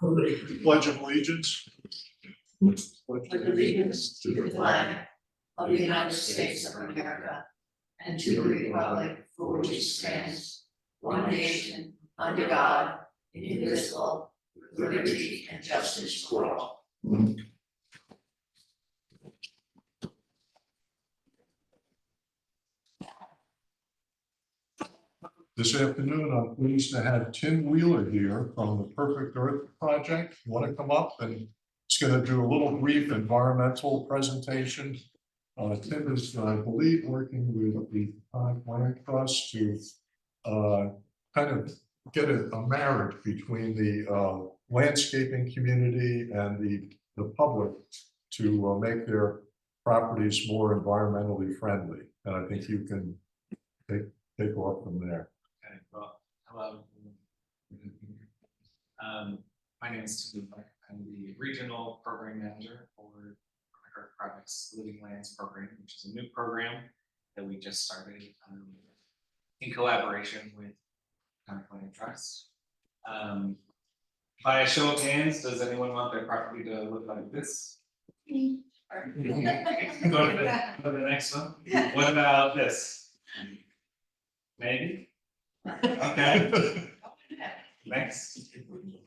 Pledge of allegiance. Pledge allegiance to the flag of the United States of America and to the republic for which it stands, one nation, under God, indivisible, with liberty and justice for all. This afternoon, I'm pleased to have Tim Wheeler here from the Perfect Earth Project. You want to come up and it's going to do a little brief environmental presentation. Tim is, I believe, working with the Land Trust to kind of get a marriage between the landscaping community and the public to make their properties more environmentally friendly. And I think you can take off from there. Okay, well, hello. My name is Tim Wheeler. I'm the Regional Program Manager for Earth Project's Living Lands Program, which is a new program that we just started in collaboration with Land Trust. By a show of hands, does anyone want their property to look like this? Go to the next one. What about this? Maybe? Okay. Next.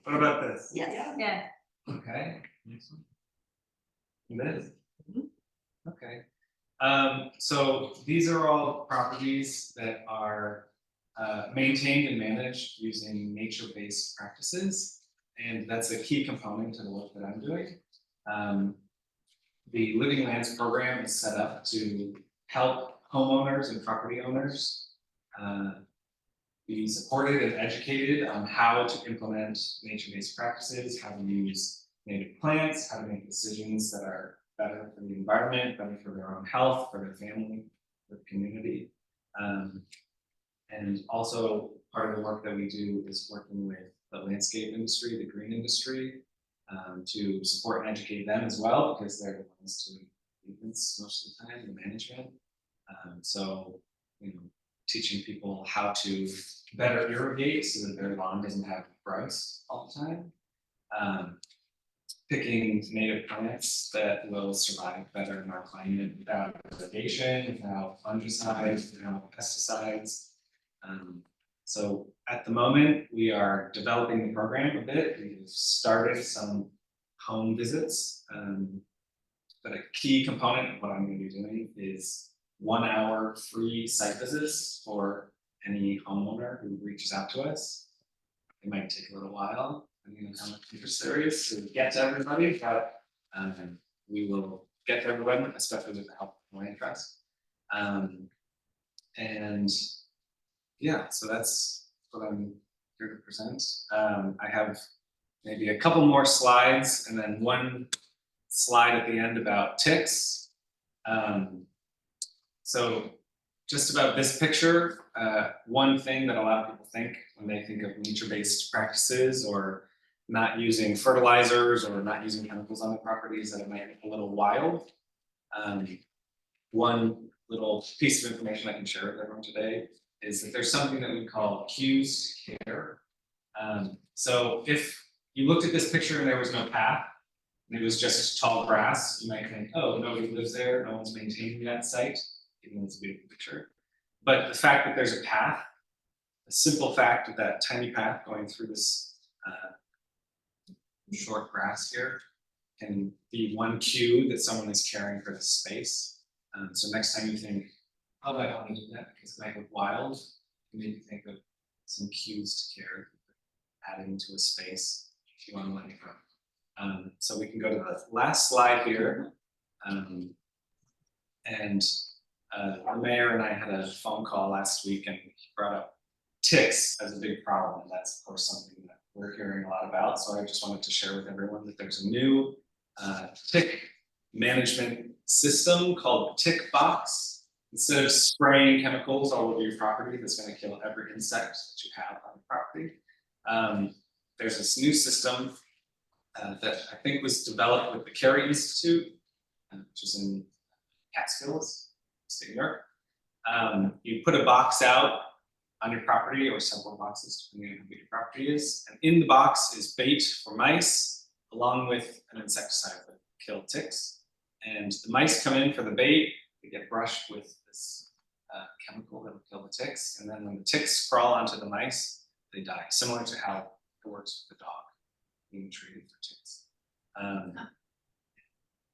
What about this? Yes. Yeah. Okay. Next one. This. Okay. So these are all properties that are maintained and managed using nature-based practices, and that's a key component to the work that I'm doing. The Living Lands program is set up to help homeowners and property owners be supported and educated on how to implement nature-based practices, how to use native plants, how to make decisions that are better for the environment, better for their own health, for their family, for the community. And also part of the work that we do is working with the landscape industry, the green industry, to support and educate them as well, because they're the ones doing maintenance most of the time, the management. So, you know, teaching people how to better irrigate so that their lawn doesn't have growths all the time. Picking native plants that will survive better in our climate without irrigation, without fungicides, without pesticides. So at the moment, we are developing the program a bit. We've started some home visits, but a key component of what I'm going to be doing is 1 hour free site visits for any homeowner who reaches out to us. It might take a little while, depending on how much interest there is to get to everybody, but we will get to everyone, especially with the help of Land Trust. And yeah, so that's what I'm here to present. I have maybe a couple more slides and then one slide at the end about ticks. So just about this picture, one thing that a lot of people think when they think of nature-based practices or not using fertilizers or not using chemicals on the property is that it might be a little wild. One little piece of information I can share with everyone today is that there's something that we call cues to care. So if you looked at this picture and there was no path, and it was just tall grass, you might think, oh, nobody lives there, no one's maintaining that site, even though it's a beautiful picture. But the fact that there's a path, a simple fact of that tiny path going through this short grass here can be one cue that someone is caring for this space. So next time you think, oh, I don't want to do that because it might look wild, maybe think of some cues to care, adding to a space if you want to let it go. So we can go to the last slide here. The mayor and I had a phone call last week and he brought up ticks as a big problem. And that's of course something that we're hearing a lot about. So I just wanted to share with everyone that there's a new tick management system called Tick Box. Instead of spraying chemicals all over your property that's going to kill every insect that you have on the property, there's this new system that I think was developed with the Carey Institute, which is in Catskills, state of New York. You put a box out on your property or several boxes, depending on how big your property is. And in the box is bait for mice, along with an insecticide that kill ticks. And the mice come in for the bait, they get brushed with this chemical that will kill the ticks. And then when the ticks crawl onto the mice, they die, similar to how it works with the dog being treated for ticks.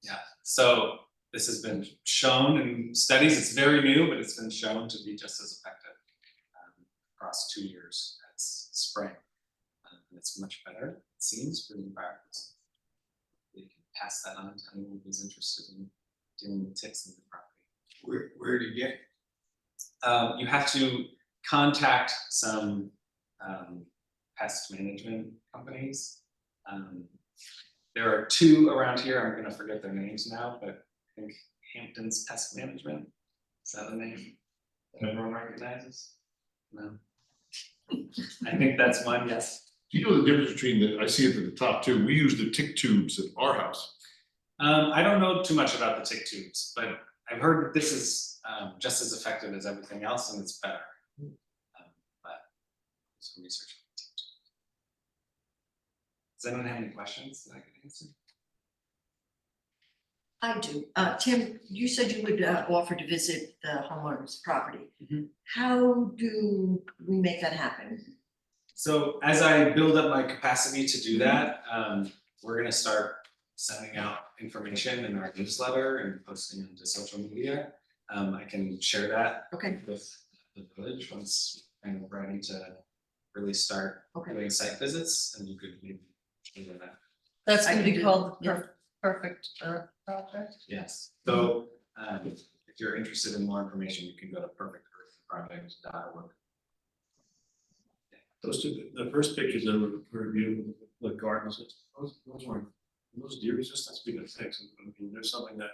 Yeah, so this has been shown in studies. It's very new, but it's been shown to be just as effective across 2 years as spraying. And it's much better, it seems, for the environment. You can pass that on to anyone who's interested in dealing with ticks in the property. Where do you get? You have to contact some pest management companies. There are 2 around here. I'm going to forget their names now, but I think Hampton's Pest Management. Is that a name that everyone recognizes? No. I think that's one, yes. Do you know the difference between I see it at the top too, we use the tick tubes at our house. I don't know too much about the tick tubes, but I've heard that this is just as effective as everything else, and it's better. But some research on the tick tube. Does anyone have any questions that I could answer? I do. Tim, you said you would offer to visit the homeowner's property. Mhm. How do we make that happen? So as I build up my capacity to do that, we're gonna start sending out information in our newsletter and posting onto social media. I can share that Okay, with the village once I'm ready to really start okay. doing site visits, and you could maybe share that. That's I gonna can be do called the that, perfect project. Yes, so if you're interested in more information, you can go to perfectearthproject.org. Those two, the first pictures that were reviewed, the gardens, those weren't, those deer resistant, speaking of things, I mean, there's something that,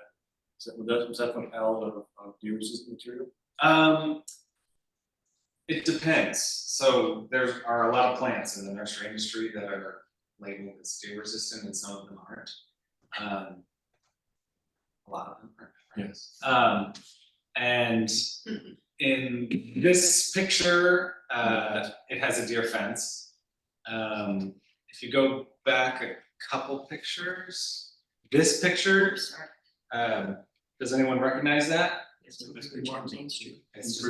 was that from Al of deer resistant material? It depends. So there are a lot of plants in the nursery industry that are labeled as deer resistant, and some of them aren't. A lot of them aren't. Yes. And in this picture, it has a deer fence. If you go back a couple pictures, this picture, does anyone recognize that? It's Main Street. It's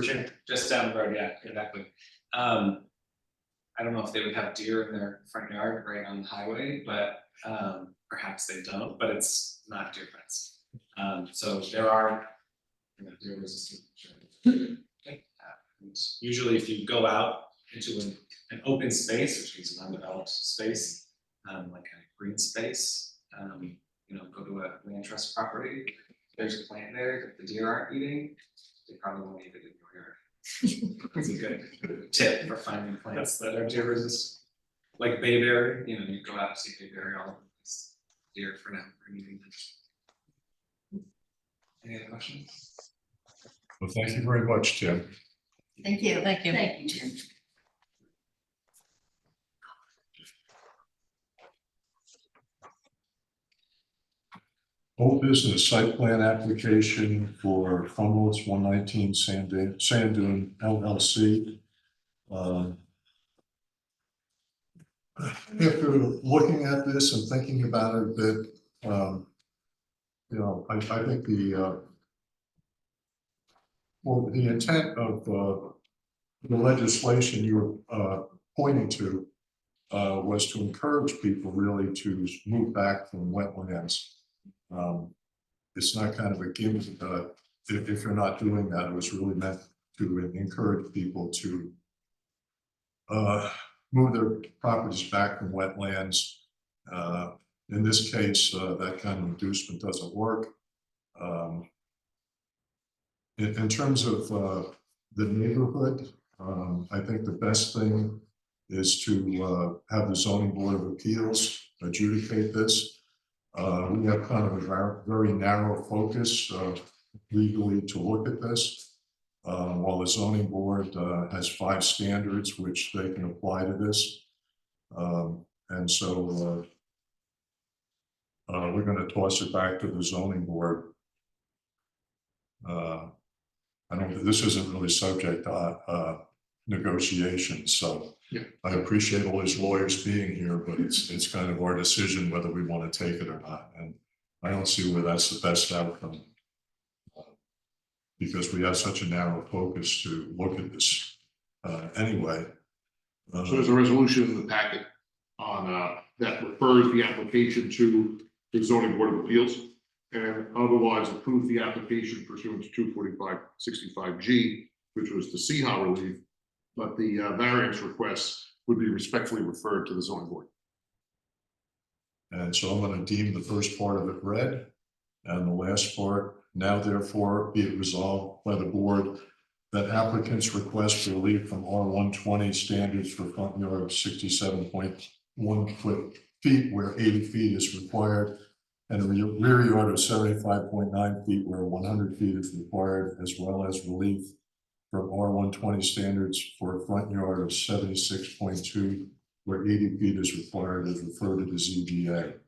just down the road, yeah, exactly. I don't know if they would have deer in their front yard right on the highway, but perhaps they don't, but it's not deer fence. So there are, deer resistant. Usually if you go out into an open space, which means an undeveloped space, like a green space, go to a land trust property, there's a plant there that the deer aren't eating, they probably won't eat it in your yard. It's a good tip for finding plants that are deer resistant. Like bayberry, you go out and see bayberry all over the place. Deer for now are eating them. Any other questions? Well, thank you very much, Tim. Thank you. Thank you. Thank you, Tim. Old business site plan application for Cumberland's 119 Sand Dune LLC. After looking at this and thinking about it a bit, I think the intent of the legislation you were pointing to was to encourage people really to move back from wetlands. It's not kind of a given, if you're not doing that, it was really meant to encourage people to move their properties back from wetlands. In this case, that kind of inducement doesn't work. In terms of the neighborhood, I think the best thing is to have the zoning board of appeals adjudicate this. We have kind of a very narrow focus legally to look at this, while the zoning board has 5 standards which they can apply to this. And so we're going to toss it back to the zoning board. This isn't really subject to negotiations, so. Yeah. I appreciate all his lawyers being here, but it's kind of our decision whether we want to take it or not, and I don't see where that's the best outcome. Because we have such a narrow focus to look at this, anyway. So there's a resolution in the packet on, that refers the application to the zoning board of appeals. And otherwise approves the application pursuant to 245-65G, which was the CHA relief. But the variance requests would be respectfully referred to the zoning board. And so I'm gonna deem the first part of it read, and the last part, now therefore be it resolved by the board that applicants request for relief from R120 standards for front yard of 67.1 feet where 80 feet is required, and a rear yard of 75.9 feet where 100 feet is required, as well as relief from R120 standards for a front yard of 76.2 where 80 feet is required, is referred to the ZBA.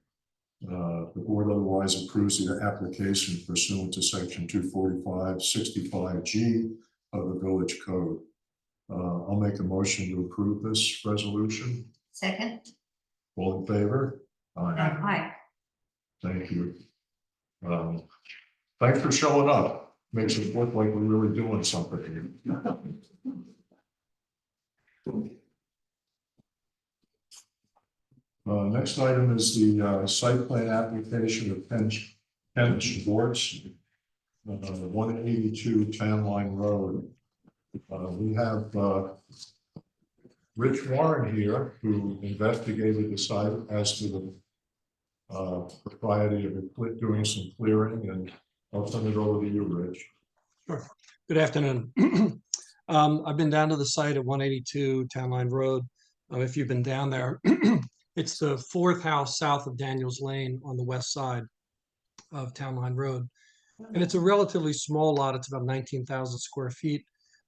The board otherwise approves the application pursuant to section 245-65G of the village code. I'll make a motion to approve this resolution. Second. All in favor? Aye. Thank you. Thanks for showing up. Makes it look like we're really doing something here. Next item is the site plan application of Kent Schwartz, 182 Town Line Road. We have Rich Warren here, who investigated the site as to the propriety of doing some clearing, and I'll turn it over to you, Rich. Sure. Good afternoon. I've been down to the site at 182 Town Line Road. If you've been down there, it's the fourth house south of Daniels Lane on the west side of Town Line Road. And it's a relatively small lot. It's about 19,000 square feet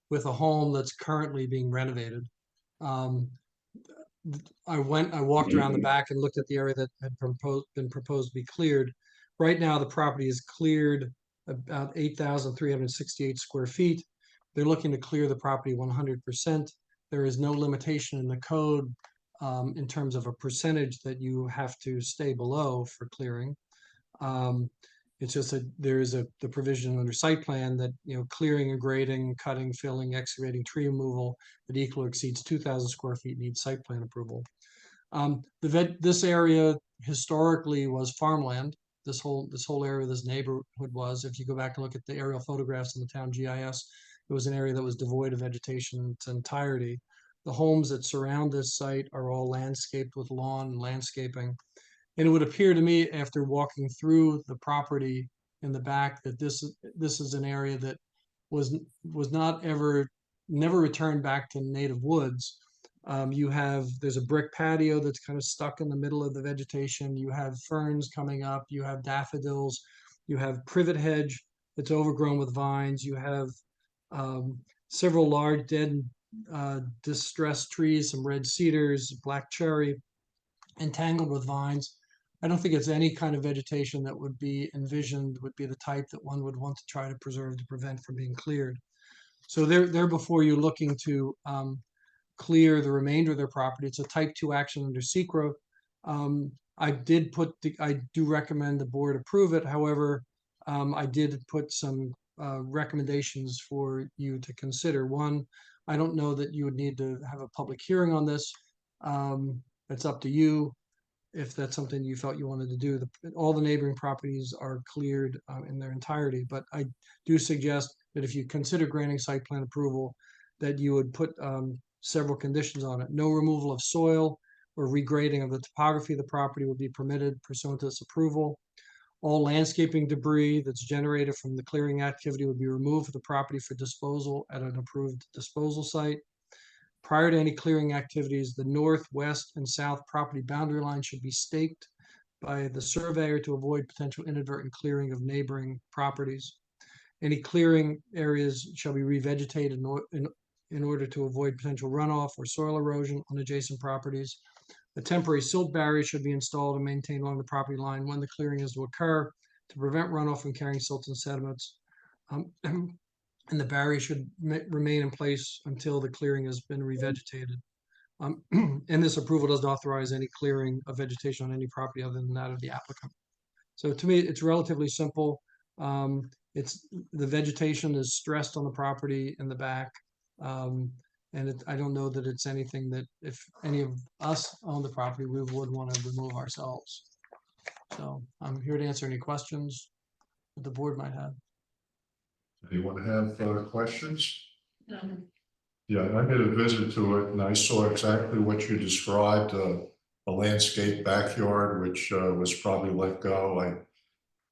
with a home that's currently being renovated. I walked around the back and looked at the area that had been proposed to be cleared. Right now, the property is cleared about 8,368 square feet. They're looking to clear the property 100%. There is no limitation in the code in terms of a percentage that you have to stay below for clearing. It's just that there is the provision under site plan that, clearing and grading, cutting, filling, excavating, tree removal that equal or exceeds 2,000 square feet needs site plan approval. This area historically was farmland. This whole area, this neighborhood was. If you go back and look at the aerial photographs in the town GIS, it was an area that was devoid of vegetation in its entirety. The homes that surround this site are all landscaped with lawn and landscaping. And it would appear to me, after walking through the property in the back, that this is an area that was never returned back to native woods. There's a brick patio that's kind of stuck in the middle of the vegetation. You have ferns coming up. You have daffodils. You have privet hedge that's overgrown with vines. You have several large dead distressed trees, some red cedars, black cherry, entangled with vines. I don't think it's any kind of vegetation that would be envisioned would be the type that one would want to try to preserve to prevent from being cleared. So they're before you looking to clear the remainder of their property. It's a type 2 action under SECRA. I do recommend the board approve it. However, I did put some recommendations for you to consider. One, I don't know that you would need to have a public hearing on this. It's up to you if that's something you felt you wanted to do. All the neighboring properties are cleared in their entirety, but I do suggest that if you consider granting site plan approval, that you would put several conditions on it. No removal of soil or regrading of the topography of the property will be permitted pursuant to this approval. All landscaping debris that's generated from the clearing activity would be removed from the property for disposal at an approved disposal site. Prior to any clearing activities, the north, west, and south property boundary line should be staked by the surveyor to avoid potential inadvertent clearing of neighboring properties. Any clearing areas shall be revegetated in order to avoid potential runoff or soil erosion on adjacent properties. A temporary silt barrier should be installed and maintained along the property line when the clearing is to occur to prevent runoff from carrying silt and sediments. And the barrier should remain in place until the clearing has been revegetated. And this approval doesn't authorize any clearing of vegetation on any property other than that of the applicant. So to me, it's relatively simple. It's, the vegetation is stressed on the property in the back. And I don't know that it's anything that if any of us own the property, we would want to remove ourselves. So I'm here to answer any questions that the board might have. Anyone have questions? Yeah, I did a visit to it and I saw exactly what you described, a landscape backyard, which was probably let go.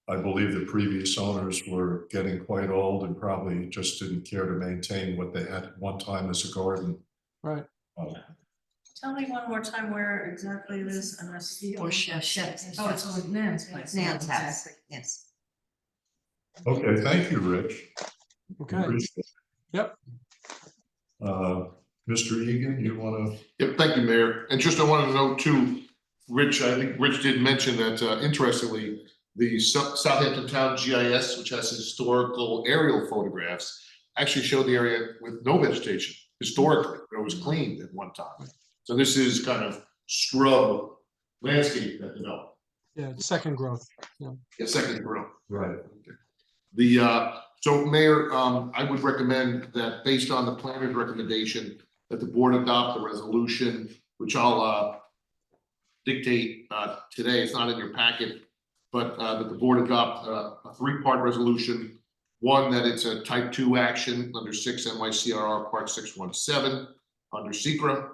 I believe the previous owners were getting quite old and probably just didn't care to maintain what they had at one time as a garden. Right. Tell me one more time where exactly it is, unless. Or chefs. Oh, it's on Nan's place. Nan's house, yes. Okay, thank you, Rich. Okay. Appreciate it. Yep. Mr. Egan, you want to? Yep, thank you, Mayor. And just I wanted to note too, Rich, I think Rich did mention that interestingly, the Southampton Town GIS, which has historical aerial photographs, actually showed the area with no vegetation historically. It was cleaned at one time. So this is kind of scrub landscape that developed. Yeah, it's second growth. Yeah, second growth. Right. So Mayor, I would recommend that based on the planner's recommendation, that the board adopt the resolution, which I'll dictate today. It's not in your packet, but that the board adopt a three-part resolution. One, that it's a type 2 action under 6 NYCRR Part 617 under SECRA.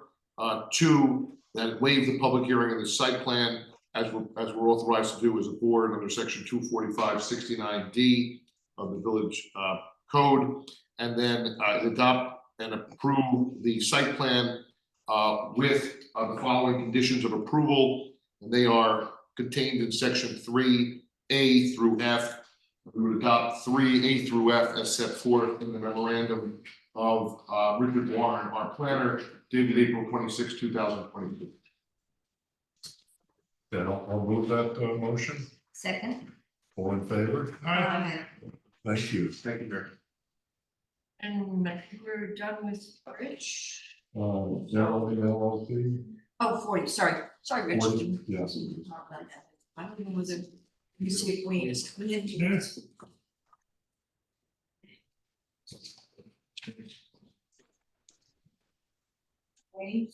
2, that it waive the public hearing of the site plan as we're authorized to do as a board under section 245-69D of the village code, and then adopt and approve the site plan with the following conditions of approval, and they are contained in section 3A through F. We would adopt 3A through F as set forth in the memorandum of Richard Warren, our planner, dated April 26, 2022. Then I'll move that motion. Second. All in favor? Thank you. Thank you, Mayor. And we're done with Rich. General LLC. Oh, 40, sorry, Rich. 40, yes. I don't know whether you see Queen is coming in. Yes. Wayne?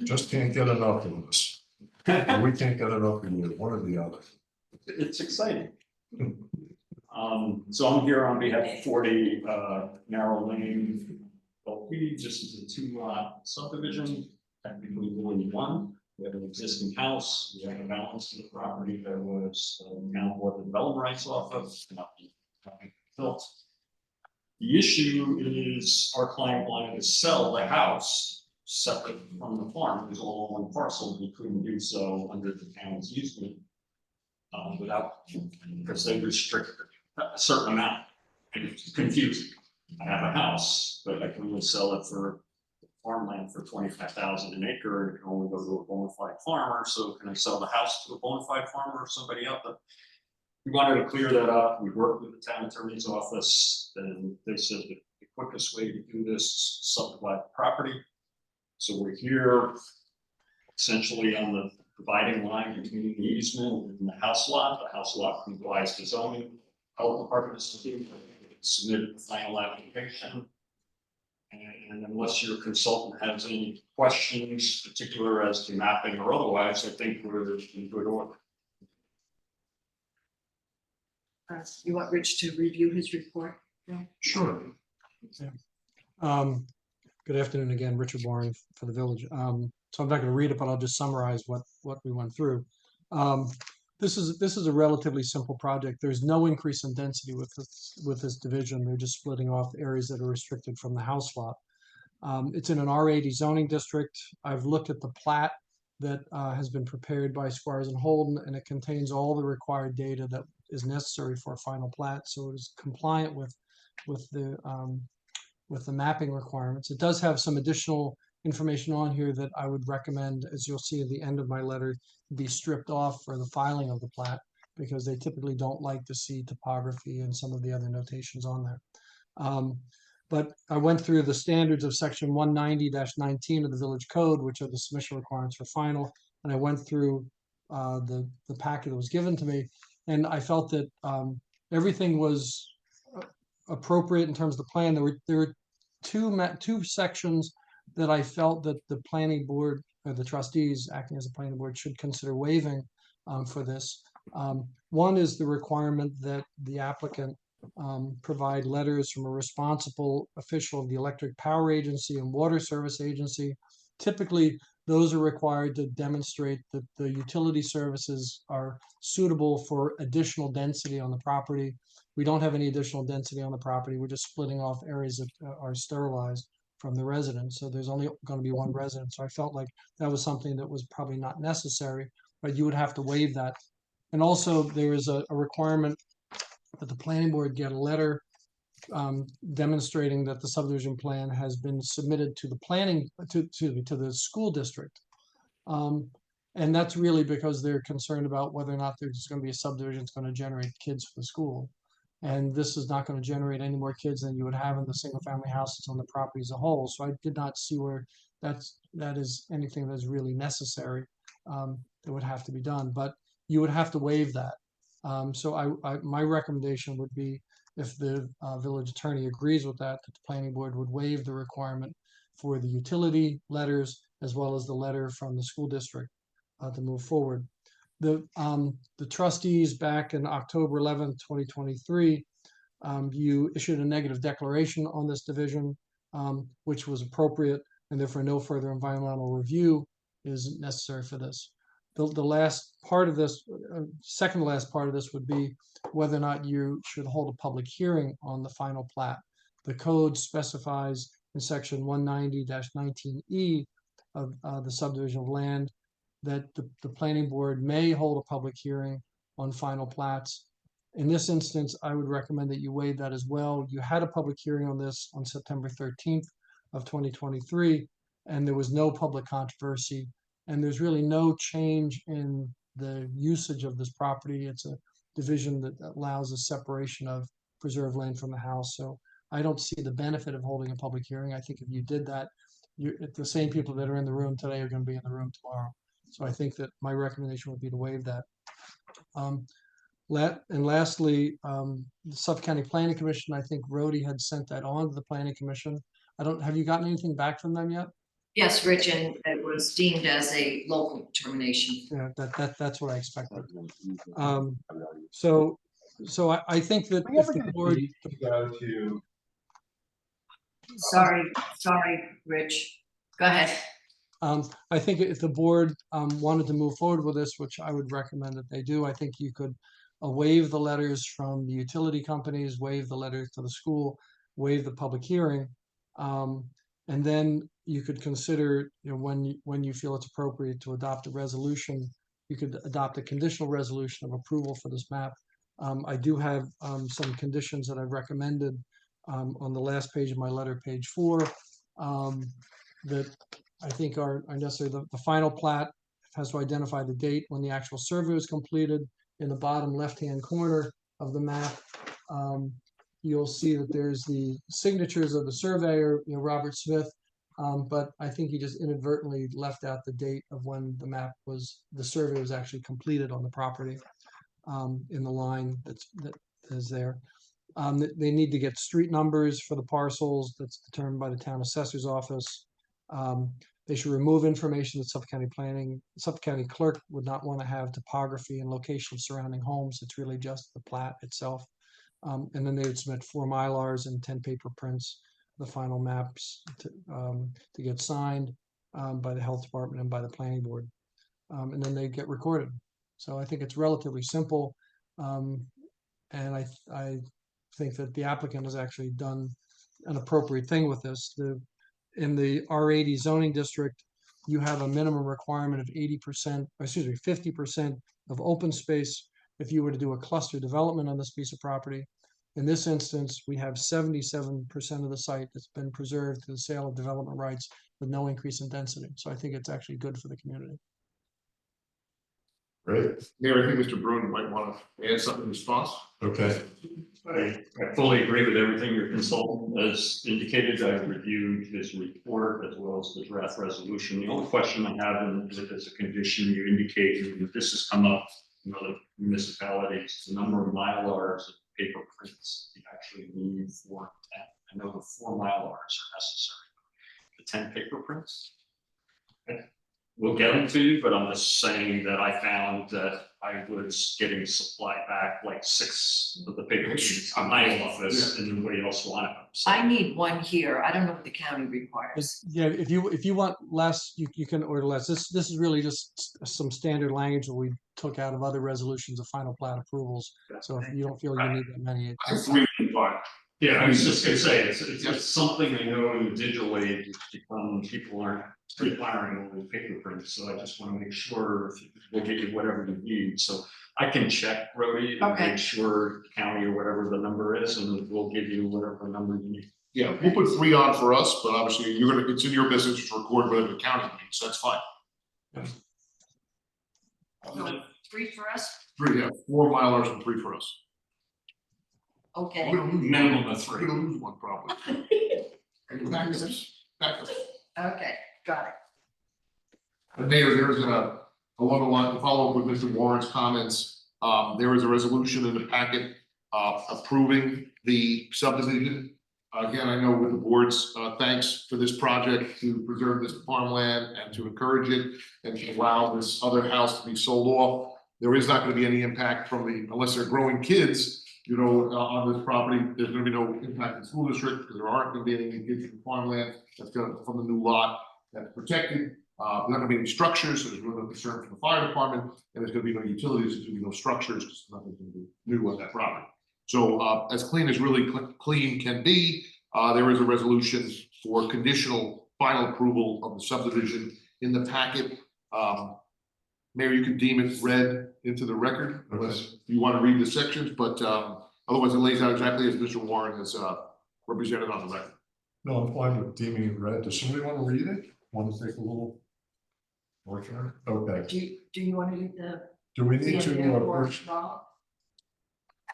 Just can't get enough of this. We can't get enough of you, one or the other. It's exciting. So I'm here on behalf of 40 Narrow Lane LP. This is a 2-lot subdivision, technically only one. We have an existing house. We have a balance of the property that was now bought the development rights off of, not built. The issue is our client wanted to sell the house separate from the farm. It was all one parcel. We couldn't do so under the town's easement without, because they restrict a certain amount. And it's confusing. I have a house, but I can only sell it for farmland for 25,000 an acre, and it can only go to a bona fide farmer. So can I sell the house to a bona fide farmer or somebody else? But we wanted to clear that up. We worked with the town attorney's office, and they said that the quickest way to do this is subdivide the property. So we're here essentially on the dividing line between the easement and the house lot. The house lot complies to zoning. Health department submitted the final application. And unless your consultant has any questions, particular as to mapping or otherwise, I think we're in good order. You want Rich to review his report? Sure. Good afternoon again, Richard Warren for the village. So I'm not going to read it, but I'll just summarize what we went through. This is a relatively simple project. There's no increase in density with this division. They're just splitting off areas that are restricted from the house lot. It's in an R80 zoning district. I've looked at the plat that has been prepared by Squires and Holden, and it contains all the required data that is necessary for a final plat. So it is compliant with the mapping requirements. It does have some additional information on here that I would recommend, as you'll see at the end of my letter, be stripped off for the filing of the plat, because they typically don't like to see topography and some of the other notations on there. But I went through the standards of section 190-19 of the village code, which are the submission requirements for final, and I went through the packet that was given to me, and I felt that everything was appropriate in terms of the plan. There were two sections that I felt that the planning board or the trustees acting as a planning board should consider waiving for this. One is the requirement that the applicant provide letters from a responsible official of the electric power agency and water service agency. Typically, those are required to demonstrate that the utility services are suitable for additional density on the property. We don't have any additional density on the property. We're just splitting off areas that are sterilized from the residents. So there's only going to be one resident. So I felt like that was something that was probably not necessary, but you would have to waive that. And also there is a requirement that the planning board get a letter demonstrating that the subdivision plan has been submitted to the to the school district. And that's really because they're concerned about whether or not there's going to be a subdivision that's going to generate kids for the school. And this is not going to generate any more kids than you would have in the single family houses on the property as a whole. So I did not see where that is anything that's really necessary that would have to be done, but you would have to waive that. So my recommendation would be, if the village attorney agrees with that, that the planning board would waive the requirement for the utility letters as well as the letter from the school district to move forward. The trustees back in October 11th, 2023, you issued a negative declaration on this division, which was appropriate, and therefore no further environmental review is necessary for this. The last part of this, second to last part of this, would be whether or not you should hold a public hearing on the final plat. The code specifies in section 190-19E of the subdivision of land that the planning board may hold a public hearing on final plats. In this instance, I would recommend that you waive that as well. You had a public hearing on this on September 13th of 2023, and there was no public controversy. And there's really no change in the usage of this property. It's a division that allows a separation of preserved land from the house. So I don't see the benefit of holding a public hearing. I think if you did that, the same people that are in the room today are going to be in the room tomorrow. So I think that my recommendation would be to waive that. And lastly, the Suffolk County Planning Commission, I think Rhodey had sent that on to the Planning Commission. Have you gotten anything back from them yet? Yes, Rich, and it was deemed as a local determination. Yeah, that's what I expected. So I think that if the board, Go to. Sorry, Rich. Go ahead. I think if the board wanted to move forward with this, which I would recommend that they do, I think you could waive the letters from the utility companies, waive the letters to the school, waive the public hearing, and then you could consider, when you feel it's appropriate to adopt a resolution, you could adopt a conditional resolution of approval for this map. I do have some conditions that I've recommended on the last page of my letter, page 4, that I think are necessary. The final plat has to identify the date when the actual survey was completed. In the bottom left-hand corner of the map, you'll see that there's the signatures of the surveyor, Robert Smith, but I think he just inadvertently left out the date of when the survey was actually completed on the property in the line that is there. They need to get street numbers for the parcels that's determined by the town assessor's office. They should remove information that Suffolk County clerk would not want to have topography and location of surrounding homes. It's really just the plat itself. And then they would submit 4 Mylars and 10 paper prints, the final maps to get signed by the health department and by the planning board. And then they get recorded. So I think it's relatively simple. And I think that the applicant has actually done an appropriate thing with this. In the R80 zoning district, you have a minimum requirement of 50% of open space if you were to do a cluster development on this piece of property. In this instance, we have 77% of the site that's been preserved to the sale of development rights with no increase in density. So I think it's actually good for the community. Great, Mayor, I think Mr. Bruin might want to add something in response. okay. I fully agree with everything your consultant has indicated. I've reviewed his report as well as the draft resolution. The only question I have, and as a condition, you indicated that this has come up in other municipalities, the number of Mylars and paper prints you actually need for 10. I know the 4 Mylars are necessary. The 10 paper prints. We'll get them to you, but I'm just saying that I found that I was getting supplied back like 6 of the paper sheets on my office and nobody else wanted them. So I need one here. I don't know what the county requires. Yeah, if you want less, you can order less. This is really just some standard language that we took out of other resolutions of final plat approvals. So if you don't feel you need that many, I agree with you, but yeah, I was just gonna say, it's just something I know in the digital age, it's become, people aren't requiring all the paper prints, so I just wanna make sure we'll get you whatever you need, so I can check, Rhodey, and Okay. make sure county or whatever the number is, and we'll give you whatever number you need. yeah, we'll put 3 on for us, but obviously you're gonna, it's in your business to record whatever the county needs, so that's fine. So 3 for us? 3, yeah, 4 Mylars and 3 for us. Okay. We're gonna lose Minimum one. of 3. We're gonna lose one probably. Backups. Okay, got it. And Mayor, there's along the line, to follow up with Mr. Warren's comments, there is a resolution in the packet approving the subdivision. Again, I know with the board's thanks for this project to preserve this farmland and to encourage it and to allow this other house to be sold off. There is not going to be any impact from unless they're growing kids, on this property. There's going to be no impact in the school district because there aren't going to be any kids from farmland that's going to, from the new lot that's protected. There's not going to be any structures, so there's no concern from the fire department, and there's going to be no utilities, there's going to be no structures, because nothing's going to be new on that property. So as clean as really clean can be, there is a resolution for conditional final approval of the subdivision in the packet. Mayor, you can deem it read into the record, unless you want to read the sections, but otherwise it lays out exactly as Mr. Warren has represented on the record. No, I'm fine with deeming it read. Does somebody want to read it? Want to take a little? More time? Okay. Do you want to read the? Do we need to? First.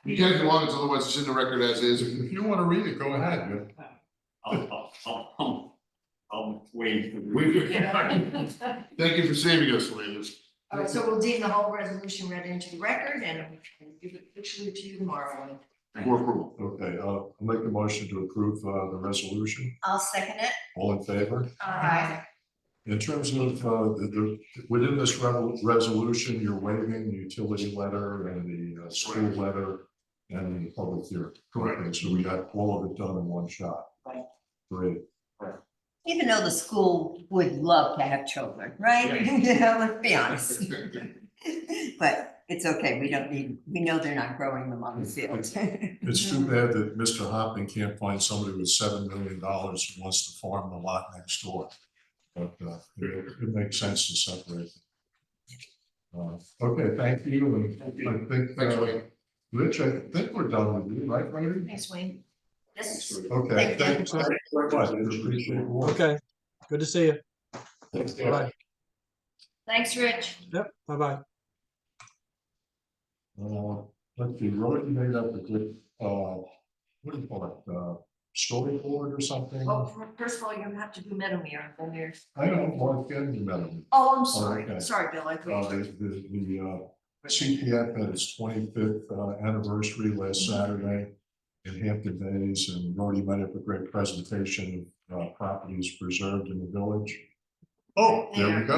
You can if you want, otherwise it's in the record as is. If you want to read it, go ahead. I'll wait. Thank you for saving us, ladies. All right, so we'll deem the whole resolution read into the record and we'll give it officially to you tomorrow. For approval. Okay, I'll make the motion to approve the resolution. I'll second it. All in favor? Aye. In terms of within this resolution, you're waiving the utility letter and the school letter and the public hearing. Correct. So we got all of it done in one shot. Right. Great. Even though the school would love to have children, right? Let's be honest. But it's okay, we know they're not growing them on the field. It's too bad that Mr. Hopping can't find somebody with $7 million who wants to farm the lot next door. But it makes sense to separate them. Okay, thank you. And I think, Rich, I think we're done with you, right, Randy? Thanks, Wayne. Yes. Okay, Thank you. thanks very much. I appreciate your work. Okay, good to see you. Bye. Thanks, Rich. Yep, bye-bye. Let's see, Rohit made up a good, what do you call it, storyboard or something? Oh, first of all, you have to do Meadowmere, then there's. I don't want to get into that. Oh, I'm sorry, okay. sorry, Bill, I thought. The CPF had its 25th anniversary last Saturday in Hampton Bays, and Rody made up a great presentation of properties preserved in the village. Oh, there we go.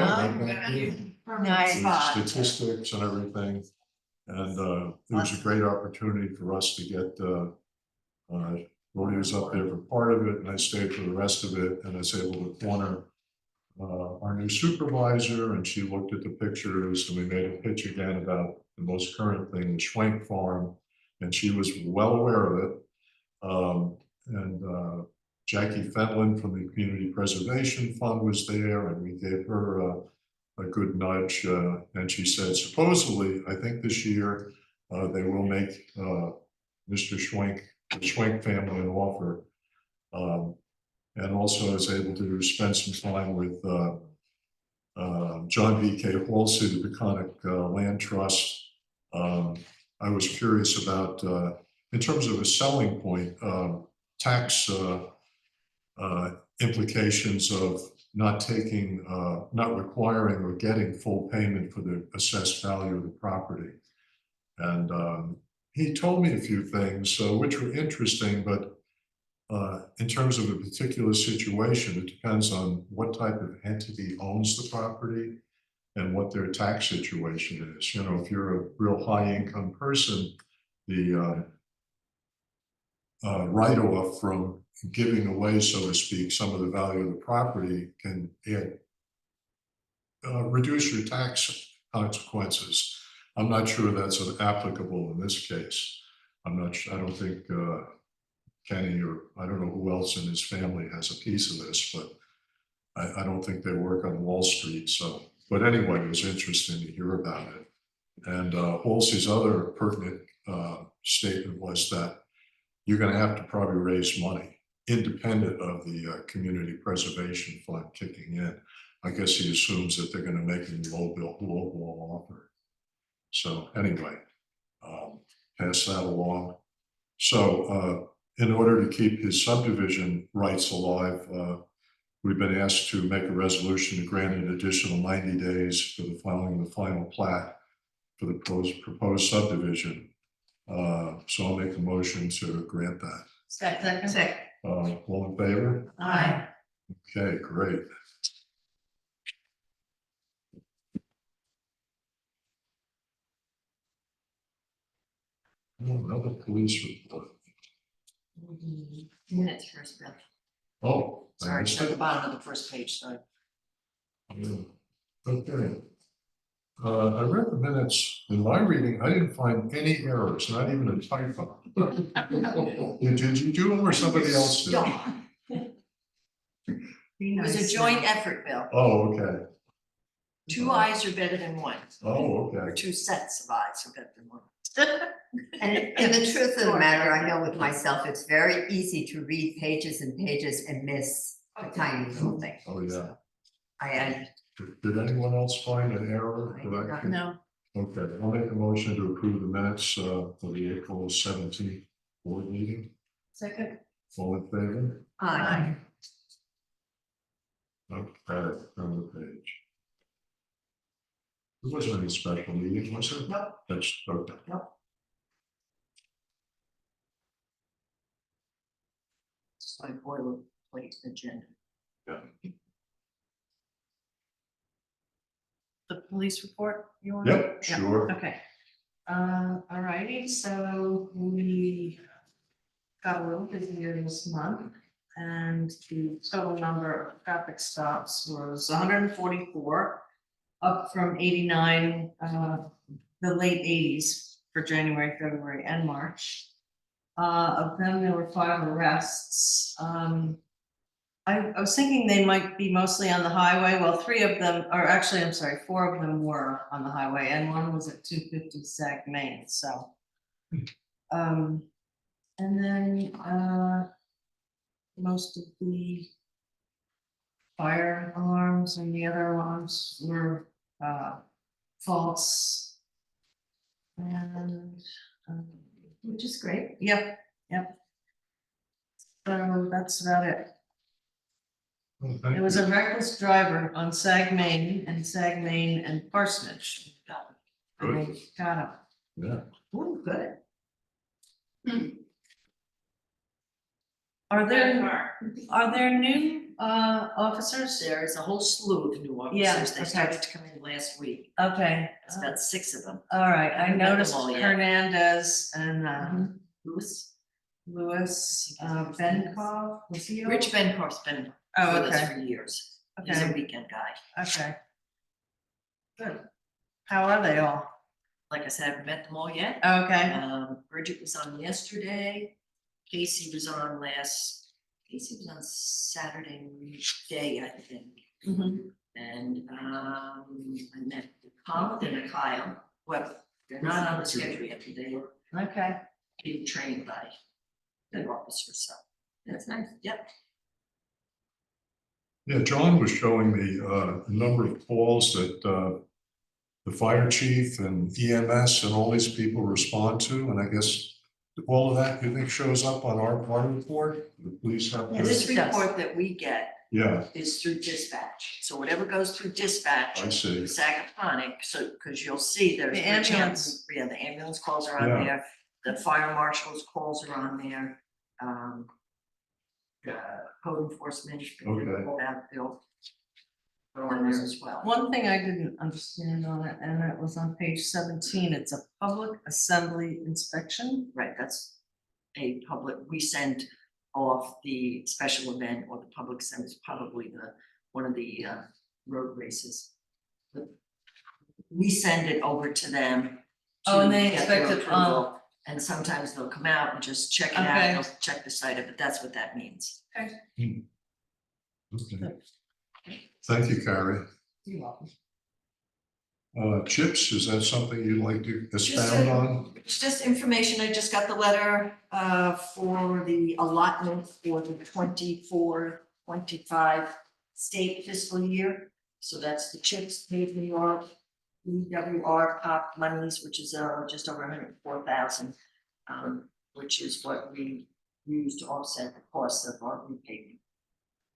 Nice. Statistics and everything. And it was a great opportunity for us to get, Rody was up there for part of it and I stayed for the rest of it, and I was able to corner our new supervisor, and she looked at the pictures and we made a pitch again about the most current thing, the Schwenk Farm, and she was well aware of it. Jackie Fenlon from the Community Preservation Fund was there, and we gave her a good nudge, and she said supposedly, I think this year they will make Mr. Schwenk, the Schwenk family in Offer. And also I was able to spend some time with John V.K. Halsey, the Peconic Land Trust. I was curious about, in terms of a selling point, tax implications of not taking, not requiring or getting full payment for the assessed value of the property. And he told me a few things, which were interesting, but in terms of a particular situation, it depends on what type of entity owns the property and what their tax situation is. You know, if you're a real high income person, the write-off from giving away, so to speak, some of the value of the property can reduce your tax consequences. I'm not sure that's applicable in this case. I don't think Kenny, or I don't know who else in his family has a piece of this, but I don't think they work on Wall Street. So, but anyway, it was interesting to hear about it. And Halsey's other pertinent statement was that you're going to have to probably raise money independent of the Community Preservation Fund kicking in. I guess he assumes that they're going to make a low offer. So anyway, pass that along. So in order to keep his subdivision rights alive, we've been asked to make a resolution to grant an additional 90 days for the filing of the final plat for the proposed subdivision. So I'll make a motion to grant that. Second. All in favor? Aye. Okay, great. Oh, another police report. Minutes first, Bill. Oh, I Sorry, missed it's at the it. bottom of the first page, sorry. Yeah. Okay. I read the minutes. In my reading, I didn't find any errors, not even a typo. Did you do them or somebody else did? It was a joint effort, Bill. Oh, okay. Two eyes are better than one, Oh, or okay. two sets of eyes are better than one. And the truth of the matter, I know with myself, it's very easy to read pages and pages and miss a tiny little thing. Oh, yeah. I am. Did anyone else find an error? I did not No. Okay, I'll make a motion to approve the minutes for the April 17th board meeting. Second. All in favor? Aye. Okay, on the page. There wasn't any special meeting, was there? Nope. That's okay. It's like boilerplate agenda. Yeah. The police report, you want? Yep, sure. Okay. All righty, so we got a little busier this month. And the total number of traffic stops was 144, up from 89, the late 80s for January, February, and March. Of them, there were 5 arrests. I was thinking they might be mostly on the highway. Well, 3 of them, or actually, I'm sorry, 4 of them were on the highway, and 1 was at 250 Sag Main. So, and then most of the fire alarms and the other alarms were false. And Which is great. yep. So that's about it. Well, thank There was you. a reckless driver on Sag Main and Parsonage. And they got him. Yeah. Oh, good. Are there new officers? There is a whole slew of new Yeah, officers. They okay. started to come in last week. Okay. It's about 6 of them. All right, I haven't met them noticed all yet. Hernandez and Louis, Lewis Benkov, was he? on? Rich Bencoff's been Oh, with us okay, for years. He's a okay, weekend guy. okay. Good. How are they all? Like I said, I haven't met them all yet. Okay, Bridget was on yesterday. Casey was on Saturday day, I think. mhm, And I met Colin and Kyle. Well, they're not on the schedule yet today. okay, being trained by the officer, so that's nice. Yep. Yeah, John was showing me a number of calls that the fire chief and EMS and all these people respond to, and I guess all of that, you think shows up on our report? The police have. And this report that we get Yeah, is through dispatch, so whatever goes through dispatch. I see. Sagaponic, so, because you'll see there's. The ambulance. Yeah, the ambulance calls are on Yeah. there, the fire marshal's calls are on there, code enforcement. Okay. They'll go on there as well. One thing I didn't understand on it, and it was on page 17, it's a public assembly inspection. Right, that's a public, we send off the special event or the public sends probably one of the road races. We send it over to them. Oh, and to they get their expect it, approval, and sometimes they'll come out and just check it out, Okay. they'll check the site of it, that's what that means. Okay. Thank you, Carrie. You're welcome. Chips, is that something you'd like to Just expound a- on? It's just information, I just got the letter for the allotment for the 24-25 state fiscal year. So that's the CHIPS, Pave New York, EWR pop monies, which is just over 104,000, which is what we use to offset the cost of our repaving.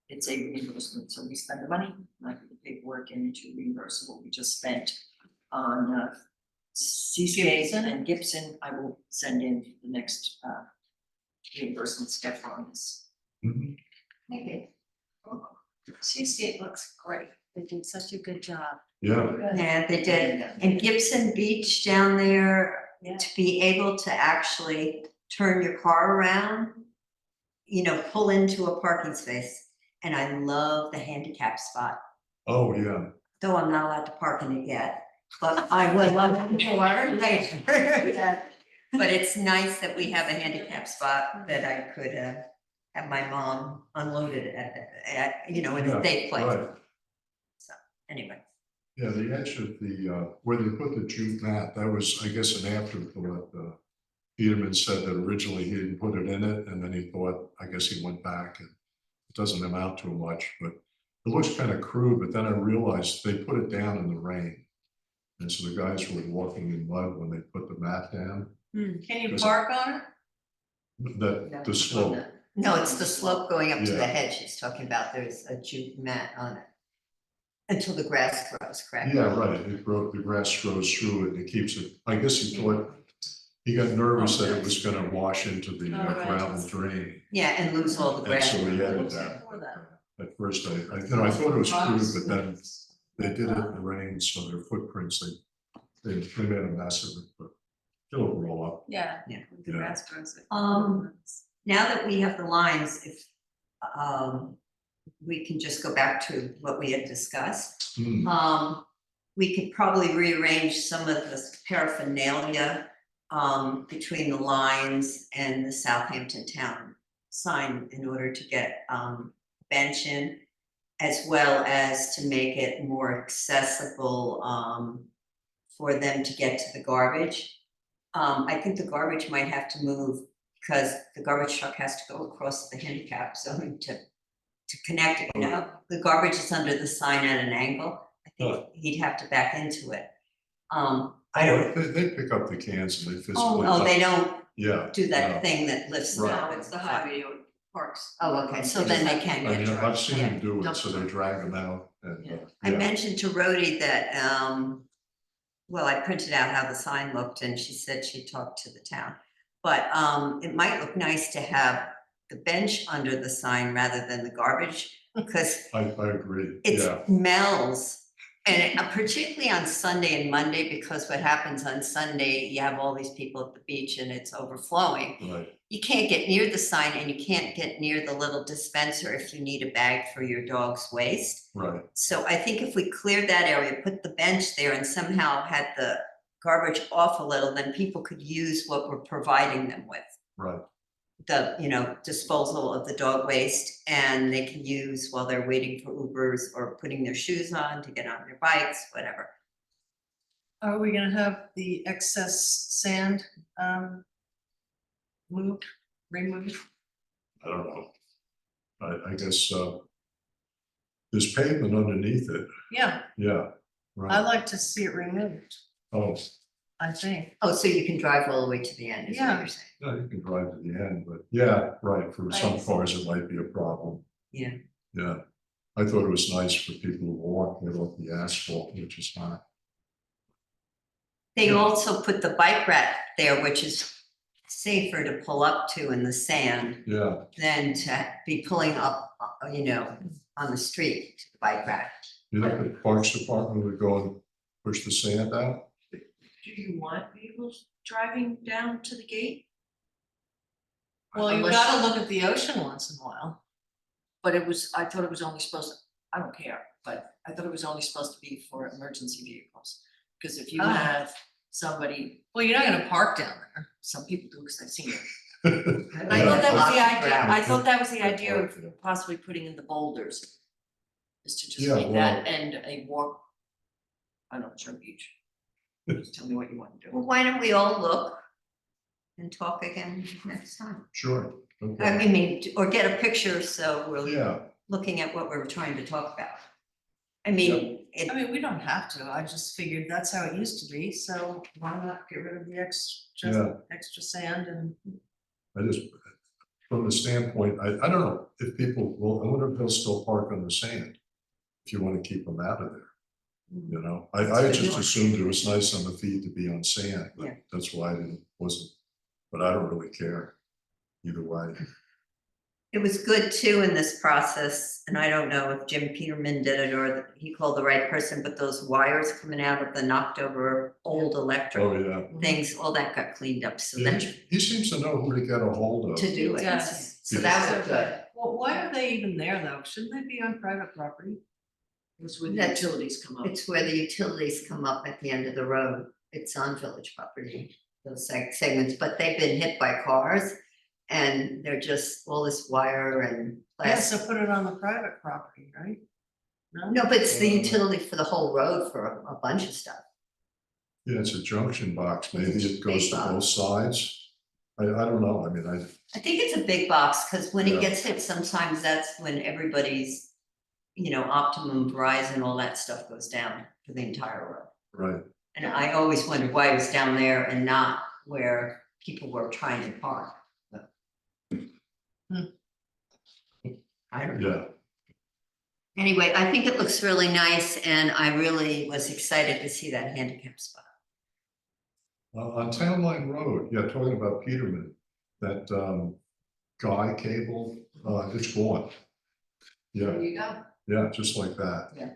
It's a reimbursement, so we spend the money, not the paperwork into reimbursable we just spent on Seascape Gibson. and Gibson. I will send in the next reimbursement step on this. Mhm. Okay. Seascape looks great. They did such a good job. Yeah, Yeah, they did. And Gibson Beach down there, Yeah. to be able to actually turn your car around, pull into a parking space. And I love the handicap spot, oh, yeah, though I'm not allowed to park in it yet, but I would love to learn later. But it's nice that we have a handicap spot that I could have my mom unloaded in a safe place. right. So, anyway. Yeah, the edge of the, where they put the jute mat, that was, I guess, an afterthought. Peterman said that originally he didn't put it in it, and then he thought, I guess he went back, and it doesn't amount to much, but it looks kind of crude, but then I realized they put it down in the rain. And so the guys were walking in mud when they put the mat down, Can you Does- park on it? the slope. No, it's the slope going up to Yeah. the hedge he's talking about. There's a jute mat on it. Until the grass grows, correct? Yeah, right, the grass grows through it, and it keeps it, I guess he thought, he got nervous that it was gonna wash into the gravel drain. Yeah, and lose all the And grass. so he added that. At first, I thought it was crude, but then they did it in the rain, so their footprints, they made a mess of it, but it'll roll up. Yeah. Yeah. The Yeah. grass grows. Now that we have the lines, if we can just go back to what we had discussed. Hmm, We could probably rearrange some of the paraphernalia between the lines and the Southampton Town sign in order to get bench in, as well as to make it more accessible for them to get to the garbage. I think the garbage might have to move because the garbage truck has to go across the handicap zone to connect it, the garbage is under the sign at an angle. I think he'd have to back into it. I don't, They pick up the cans and they physically. oh, they don't Yeah. do yeah. that thing that lifts them Right. up. No, it's the highway parks. Oh, okay, so then they can I get mean, trucked. I've seen them do Yeah. it, so they drag them out and, Yeah. I yeah, mentioned to Rhodey that, well, I printed out how the sign looked and she said she talked to the town. But it might look nice to have the bench under the sign rather than the garbage, because I agree, it yeah, smells. And particularly on Sunday and Monday, because what happens on Sunday, you have all these people at the beach and it's overflowing. right, You can't get near the sign and you can't get near the little dispenser if you need a bag for your dog's waste. right, So I think if we cleared that area, put the bench there and somehow had the garbage off a little, then people could use what we're providing them with. right. The, disposal of the dog waste, and they can use while they're waiting for Ubers or putting their shoes on to get on their bikes, whatever. Are we gonna have the excess sand moved, removed? I don't know. I guess, there's pavement underneath it, Yeah, yeah, I'd right, like to see it removed, oh, I think. Oh, so you can drive all the way to the end, is what Yeah. you're saying? yeah, you can drive to the end, but yeah, right, for some Right. cars, it might be a problem. Yeah. Yeah, I thought it was nice for people to walk, get off the asphalt, which is not, They also put the bike rack there, which is safer to pull up to in the sand yeah, than to be pulling up, on the street, to the bike rack. you think the Parks Department would go and push the sand out? Do you want vehicles driving down to the gate? Well, you Unless- gotta look at the ocean once in a while. But I thought it was only supposed to, I don't care, but I thought it was only supposed to be for emergency vehicles. Because if you Oh. have somebody, Well, you're not gonna park down there. some people do, because I've seen it. And And I thought that was the idea, Ground. I thought that was the Good idea point, yeah. of possibly putting in the boulders. Is to just Yeah, make that well- and a walk. I don't know, Sherm Beach. Just tell me what you want to Well, do. why don't we all look and talk again next time? Sure, I okay, mean, or get a picture, so we're yeah, looking at what we're trying to talk about. I mean, I mean, we don't have to, I just figured that's how it used to be, so why not get rid of the Yeah. extra sand and. I just, from the standpoint, I don't know if people will, I wonder if they'll still park on the sand. If you want to keep them out of there, you know, I just assumed it was nice on the feet to be on sand, Yeah. but that's why I wasn't, but I don't really care either way. it was good too in this process, and I don't know if Jim Peterman did it or he called the right person, but those wires coming out of the knocked over old Oh, electric yeah. things, all that got cleaned up, so Yeah, that's he seems to know who to get a hold of. to do it. Yes. So that was good. Well, why are they even there though? Shouldn't they be on private property? It's where the That's- utilities come up. It's where the utilities come up at the end of the road. It's on village property, those segments, but they've been hit by cars. And they're just all this wire and Yeah, so plastic. put it on the private property, right? No, but it's the utility for the whole road for a bunch of stuff. Yeah, it's a junction box, maybe It's a it goes big to both box. sides. I don't know, I mean, I think it's a big box, because when Yeah. it gets hit, sometimes that's when everybody's, Optimum, Verizon, all that stuff goes down for the entire road. right, And I always wondered why it was down there and not where people were trying to park. I don't know. yeah. Anyway, I think it looks really nice, and I really was excited to see that handicap spot. On Town Line Road, yeah, talking about Peterman, that guy cable, it's gone. Yeah, There you go. yeah, just like that. Yeah.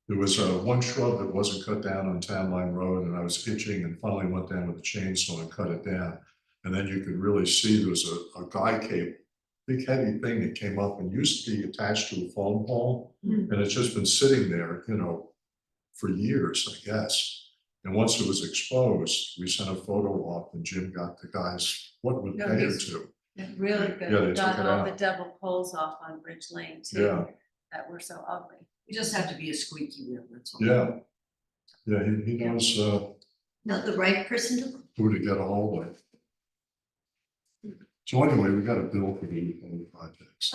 There was one shrub that wasn't cut down on Town Line Road, and I was itching and finally went down with a chainsaw and cut it down. And then you could really see there was a guy cable, big heavy thing that came up and used to be attached to a phone pole. And it's just been sitting there, for years, I guess. And once it was exposed, we sent a photo off and Jim got the guys, what would No, pay her he's- to? Really Yeah, they good, took done it all the out. double poles off on Bridge Lane Yeah. too, that were so ugly. You just have to be a squeaky wheel, that's all. Yeah. Yeah, he knows Not the right person to. who to get a hold of. So anyway, we got a bill for the projects.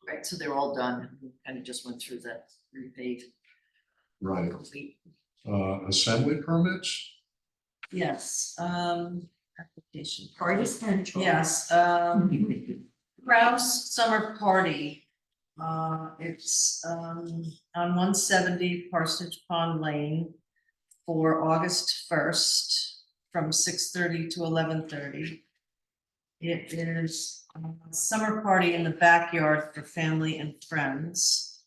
Right, so they're all done, we kind of just went through the repave, Right, complete. assembly permits? Yes, application. Party central. Yes, Rouse Summer Party. It's on 170 Parsonage Pond Lane for August 1st from 6:30 to 11:30. It is a summer party in the backyard for family and friends.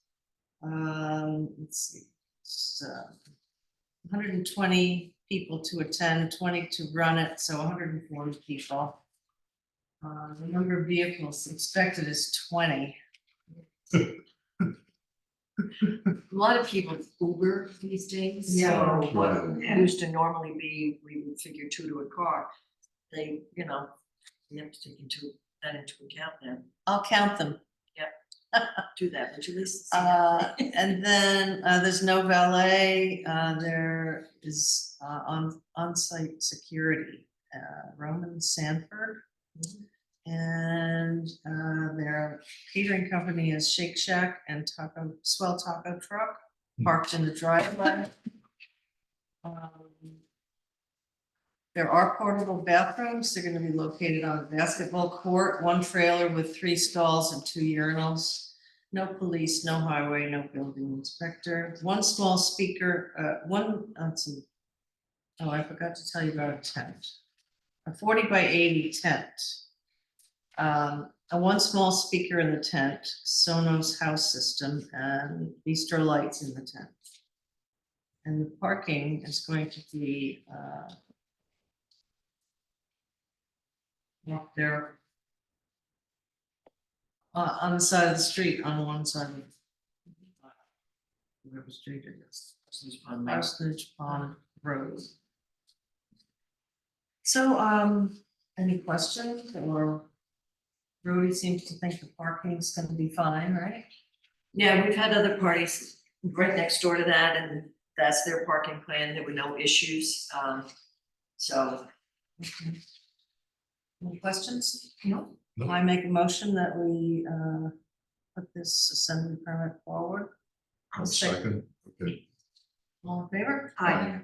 Let's see, it's 120 people to attend, 20 to run it, so 140 people. The number of vehicles expected is 20. A lot of people Uber these days, so Yeah. what Right. used to normally be, we would figure 2 to a car. They, we have to take that into account now, I'll count them. do that, would you, Lisa? And then there's no valet, there is on-site security. Roman Sanford. And their catering company is Shake Shack and Swell Taco Truck parked in the driveway. There are portable bathrooms. They're gonna be located on the basketball court, one trailer with 3 stalls and 2 urinals. No police, no highway, no building inspector, one small speaker, I forgot to tell you about a tent. A 40 by 80 tent. A one small speaker in the tent, Sonos house system, and bistro lights in the tent. And the parking is going to be, up there on the side of the street, on one side of whatever street it is. Parsonage Pond Road. So, any questions, or Rudy seems to think the parking's gonna be fine, right? Yeah, we've had other parties right next door to that, and that's their parking plan. There were no issues. So Okay. Any questions? No. No. I make a motion that we put this assembly permit forward. I'll second, okay. All in favor? Aye.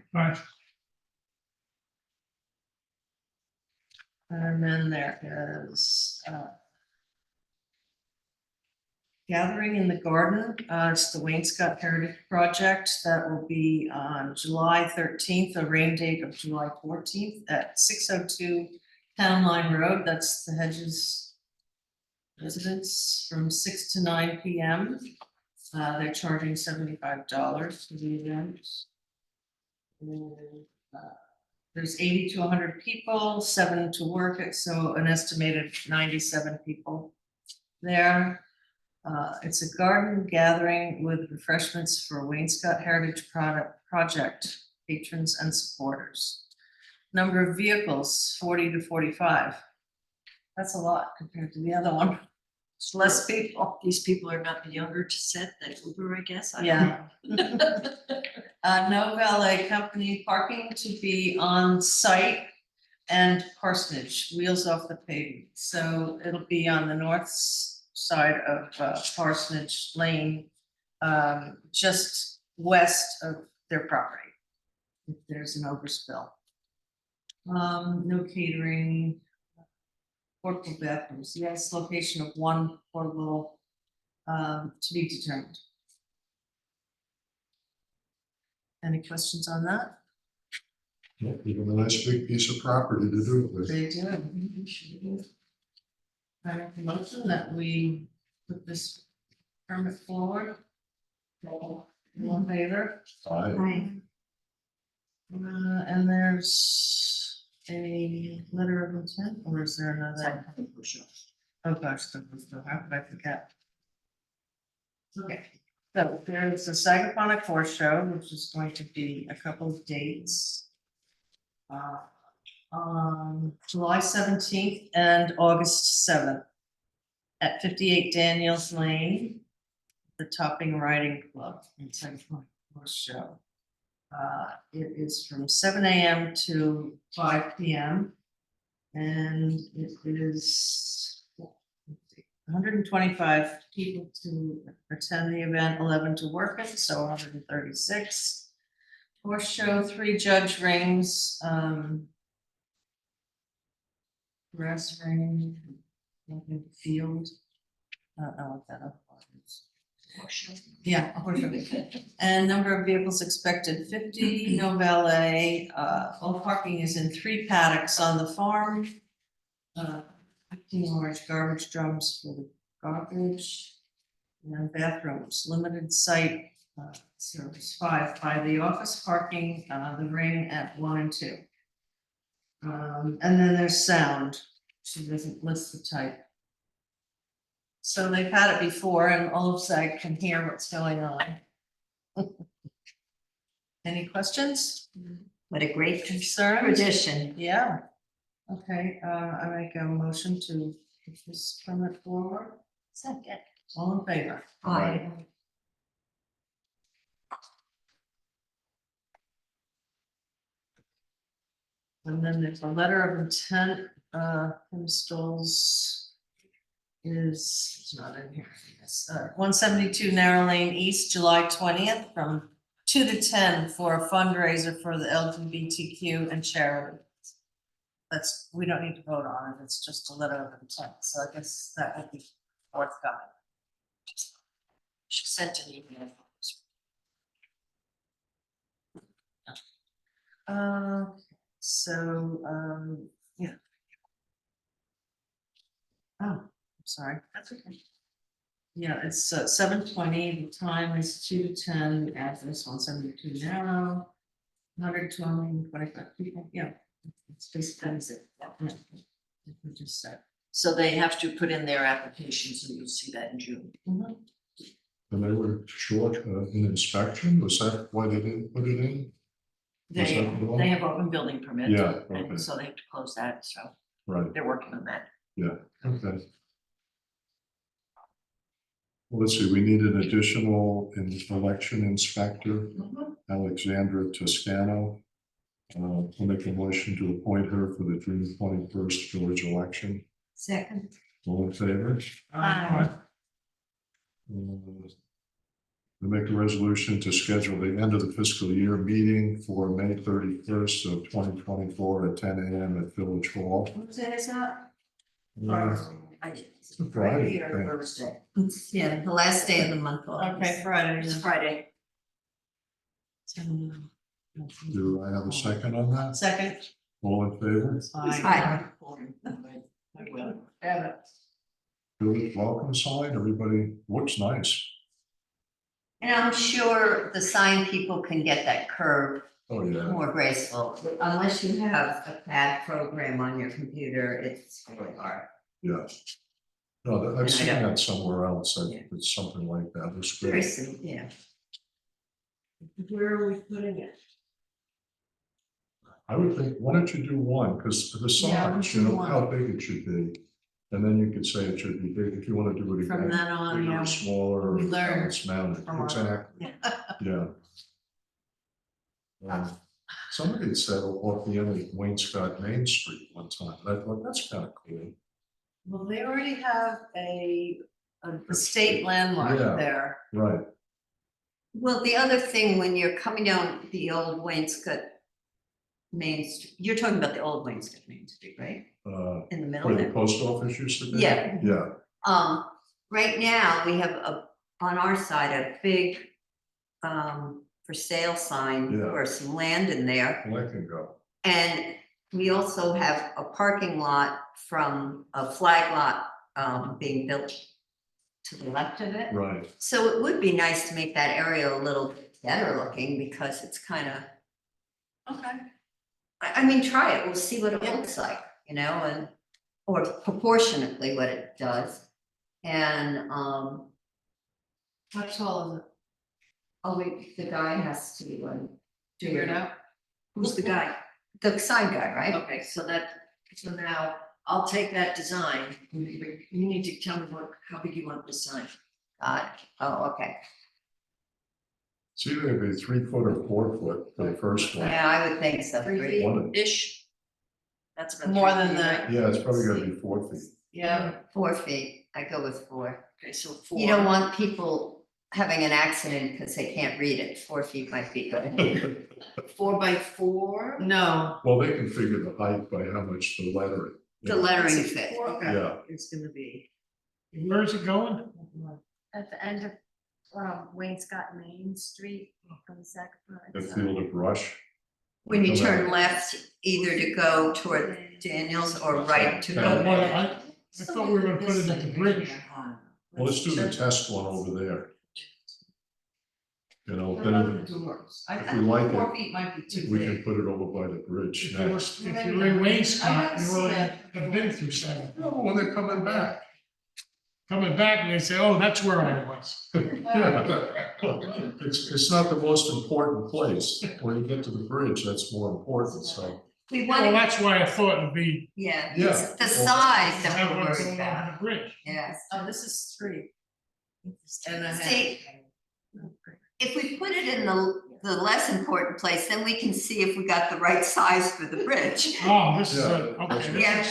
And then there is gathering in the garden. It's the Wainscott Heritage Project. That will be on July 13th, a rain date of July 14th at 602 Town Line Road. That's the Hedges residence from 6 to 9 p.m. They're charging $75 for the event. And, there's 80 to 100 people, 7 to work it, so an estimated 97 people there. It's a garden gathering with refreshments for Wainscott Heritage Project patrons and supporters. Number of vehicles, 40 to 45. That's a lot compared to the other one. It's less people. These people are not younger to set than Uber, I guess. I don't Yeah. No valet company, parking to be on site and parsonage, wheels off the pavement. So it'll be on the north side of Parsonage Lane, just west of their property. If there's an overspill. No catering. Portable bathrooms, yes, location of one portable, to be determined. Any questions on that? Yeah, give them a nice big piece of property to do it with. They do. I make a motion that we put this permit forward. All in favor? Aye. And there's a letter of intent, or is there another? Oh gosh, how could I forget? Okay, so there's a Sagaponack Horse Show, which is going to be a couple of dates. On July 17th and August 7th at 58 Daniels Lane, the Topping Riding Club in Sagaponack Horse Show. It is from 7 a.m. to 5 p.m. and it is 125 people to attend the event, 11 to work it, so 136. Horse show, 3 judge rings, grass ring, field. I don't know what that other one is. Yeah, a horse show. And number of vehicles expected 50, no valet. All parking is in 3 paddocks on the farm. 15 large garbage drums for the garbage. And bathrooms, limited site service 5 by the office parking, the ring at 1 and 2. And then there's sound. She doesn't list the type. So they've had it before and all of SAG can hear what's going on. Any questions? What a great Concerns? tradition. Yeah. Okay, I make a motion to put this permit forward. Second. All in favor? Aye. And then there's a letter of intent, installs. It's not in here, it's 172 Narrow Lane East, July 20th, from 2 to 10 for a fundraiser for the LGBTQ and charity. That's, we don't need to vote on it, it's just a letter of intent, so I guess that would be forthcoming. She sent an email. Yeah. Oh, I'm sorry. That's okay. Yeah, it's 7:20, the time is 2 to 10, address 172 Narrow. 125 people, yeah. It's just, that's it. We just said. So they have to put in their application, so you'll see that in June. Mhm. And they were short in inspection, was that why they didn't put it in? Was They, that the one? they have open building permit. Yeah, okay. And so they have to close that, so Right, they're working on that. okay. Well, let's see, we need an additional election inspector, Alexandra Toscano. I'll make a motion to appoint her for the June 21st village election. Second. All in favor? Aye. We make a resolution to schedule the end of the fiscal year meeting for May 31st of 2024 at 10 a.m. at Village Hall. What day is that? Friday, or I think. Thursday? Yeah, the last day of the month. Okay, Friday. It's Friday. Do I have a second on that? Second. All in favor? Aye. I will. Village welcome sign, everybody looks nice. And I'm sure the sign people can get that curve Oh, yeah, more graceful, unless you have a CAD program on your computer, it's really hard. yeah. No, And I I've seen don't- that somewhere else, that Yeah. it's something like that, it's Very great. simple, yeah. Where are we putting it? I would think, why don't you do one, because the Yeah, size, let's you do know, one. how big it should be. And then you could say it should be big, if you want to do it again. From then on, bigger or yeah. Smaller, We or how learn it's mounted, from our- exactly, yeah. Somebody had said off the end of Wainscott Main Street one time, and I thought, that's kind of cool. Well, they already have a state landmark Yeah. there. Right, Well, the other thing, when you're coming down the old Wainscot Main Street, you're talking about the old Wainscot Main Street, right? In the middle where the there. post office used to be? Yeah. Yeah, Right now, we have on our side, a big, for sale sign Yeah. for some land in there. well, that can go, And we also have a parking lot from a flag lot, being built to the left of it. right, So it would be nice to make that area a little better looking because it's kind of, Okay. I mean, try it, we'll see what it looks like, you know, and, or proportionately what it does. And, How tall is it? oh, the guy has to, Figure it out. Who's the guy? The sign guy, right? Okay, so now I'll take that design. You need to tell me how big you want the sign. Oh, okay. it's either gonna be 3 foot or 4 foot for the first one. Yeah, I would think so. 3 Three. feet ish. That's about More 3 than feet, that. right? Yeah, it's probably gonna be 4 feet. Yeah. 4 feet, I go with 4. Okay, so 4. You don't want people having an accident because they can't read it, 4 feet might be good. 4 by 4. No. Well, they can figure the height by how much the lettering. The lettering fit. Okay. Yeah, It's gonna be. Where is it going? At the end of Wainscott Main Street on the second. the field of brush. When you turn left, either to go toward Daniels or right to Yeah. go. I thought we were gonna put it at the bridge. Well, let's do the test one over there. You know, What then about the doors? I if think we like 4 it, feet might be too we big. can put it over by the bridge. If you were, next. if you were in Wainscott, you already have been through seven. No, when they're coming back. Coming back and they say, oh, that's where I was. Yeah. It's not the most important place. When you get to the bridge, that's more important, so. We Well, want, that's why I thought it'd be. yeah, Yeah. it's the size that Have we're one worried going about, over the bridge. yeah. Oh, this is 3. And a half. See, if we put it in the the less important place, then we can see if we got the right size for the bridge. Oh, this is, Yeah. okay. Yeah, I'm just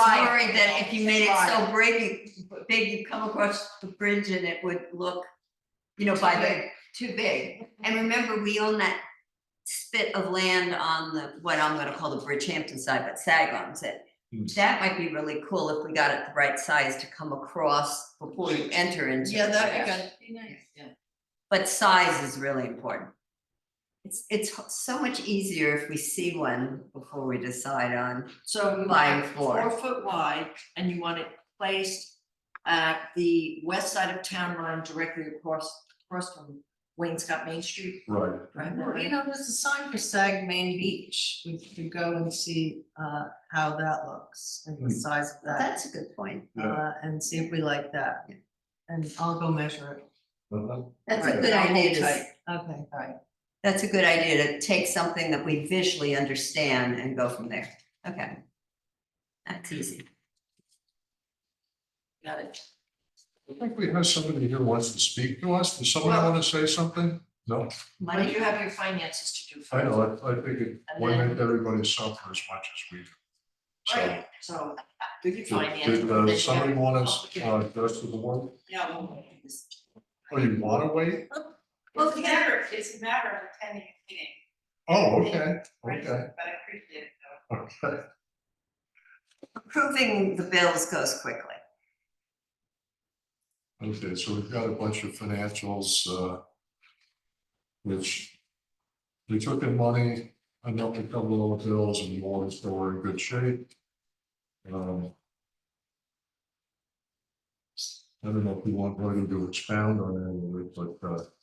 Right. worried that if you made it so Right. big, you come across the bridge and it would look, you know, by the, too big. And remember, we own that spit of land on the, what I'm gonna call the Bridgehampton side, but SAG owns it. Hmm. That might be really cool if we got it the right size to come across before you enter into. Yeah, the that'd bridge. be nice, yeah. But size is really important. It's so much easier if we see one before we decide on. So you Buying want it floor. 4 foot wide and you want it placed at the west side of town line directly across from Wainscott Main Street. Right. Well, you know, there's a sign for Sag Main Beach. We could go and see how that looks and the size of that. That's a good point. And see if we like that. And I'll go measure it. That's a Right, good I'll hold idea. tight. Okay, all right. That's a good idea to take something that we visually understand and go from there. Okay. That's easy. Got it. I think we have somebody here who wants to speak to us. Does somebody Well- want to say something? No? When you have your finances to do first. I know, I think it And won't then- make everybody suffer as much as we do. So, Right, so do your did, finances. did somebody want us, goes to the one? Yeah, well. Oh, you want to wait? Well, It's a matter of attending a meeting, Oh, okay, okay, but I appreciate it though. okay. approving the bills goes quickly. Okay, so we've got a bunch of financials, which we took in money, enough to cover all the bills and more, so we're in good shape. I don't know if you want Marty to expound on any of it, but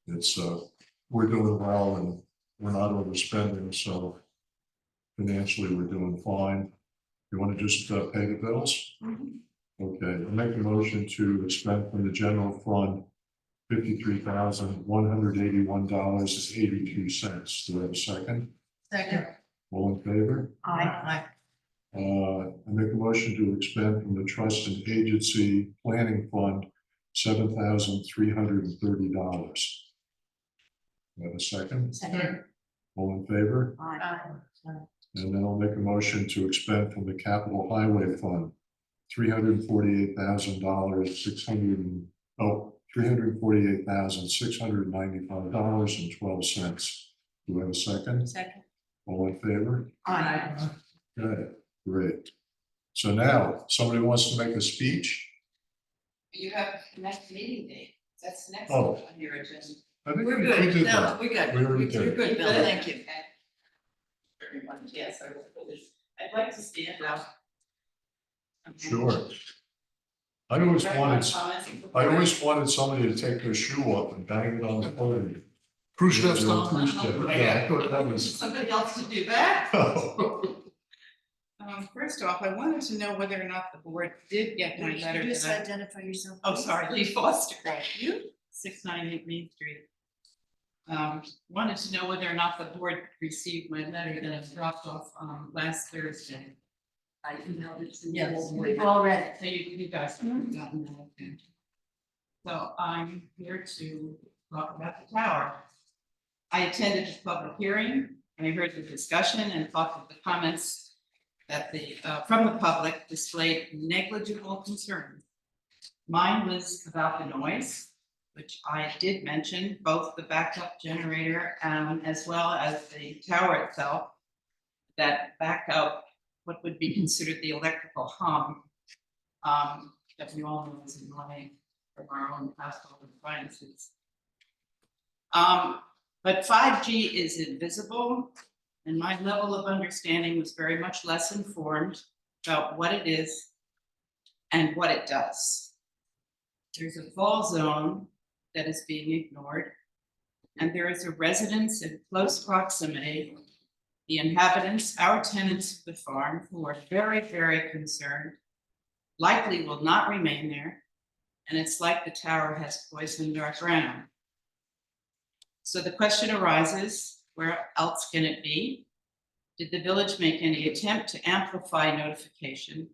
it's, we're doing well and we're not overspending, so financially, we're doing fine. You want to just pay the bills? Okay, I'll make a motion to expend from the general fund $53,181.82. Do I have a second? Second. All in favor? Aye. I make a motion to expend from the trust and agency planning fund $7,330. Do I have a second? Second. All in favor? Aye. And then I'll make a motion to expend from the capital highway fund $348,695.12. Do I have a second? Second. All in favor? Aye. Okay, great. So now, somebody wants to make a speech? You have next meeting date, that's next Oh. on your agenda. I think We're we good. did No, that. we're good. We already You're did. good, Bill. Thank you. Okay. Very much, yes, I will. I'd like to stand up. Sure. I always wanted somebody to take their shoe off and bang it on the podium. Cruise steps Yeah, down. cruise step. Yeah, I thought that was. Somebody else to do that. Oh, First off, I wanted to know whether or not the board did get my letter. Just that I- identify yourself. Oh, please. sorry, Lee Foster. Thank you. 698 Main Street. Wanted to know whether or not the board received my letter that I dropped off last Thursday. I emailed it to you. Yes, we've all read it. So you guys have gotten that, okay. So I'm here to talk about the tower. I attended the public hearing and I heard the discussion and thought that the comments that from the public displayed negligible concern. Mine was about the noise, which I did mention, both the backup generator as well as the tower itself. That backup, what would be considered the electrical hum, that we all know is annoying from our own household appliances. But 5G is invisible, and my level of understanding was very much less informed about what it is and what it does. There's a fall zone that is being ignored, and there is a residence in close proximity. The inhabitants, our tenants of the farm, who are very, very concerned, likely will not remain there, and it's like the tower has poisoned our ground. So the question arises, where else can it be? Did the village make any attempt to amplify notification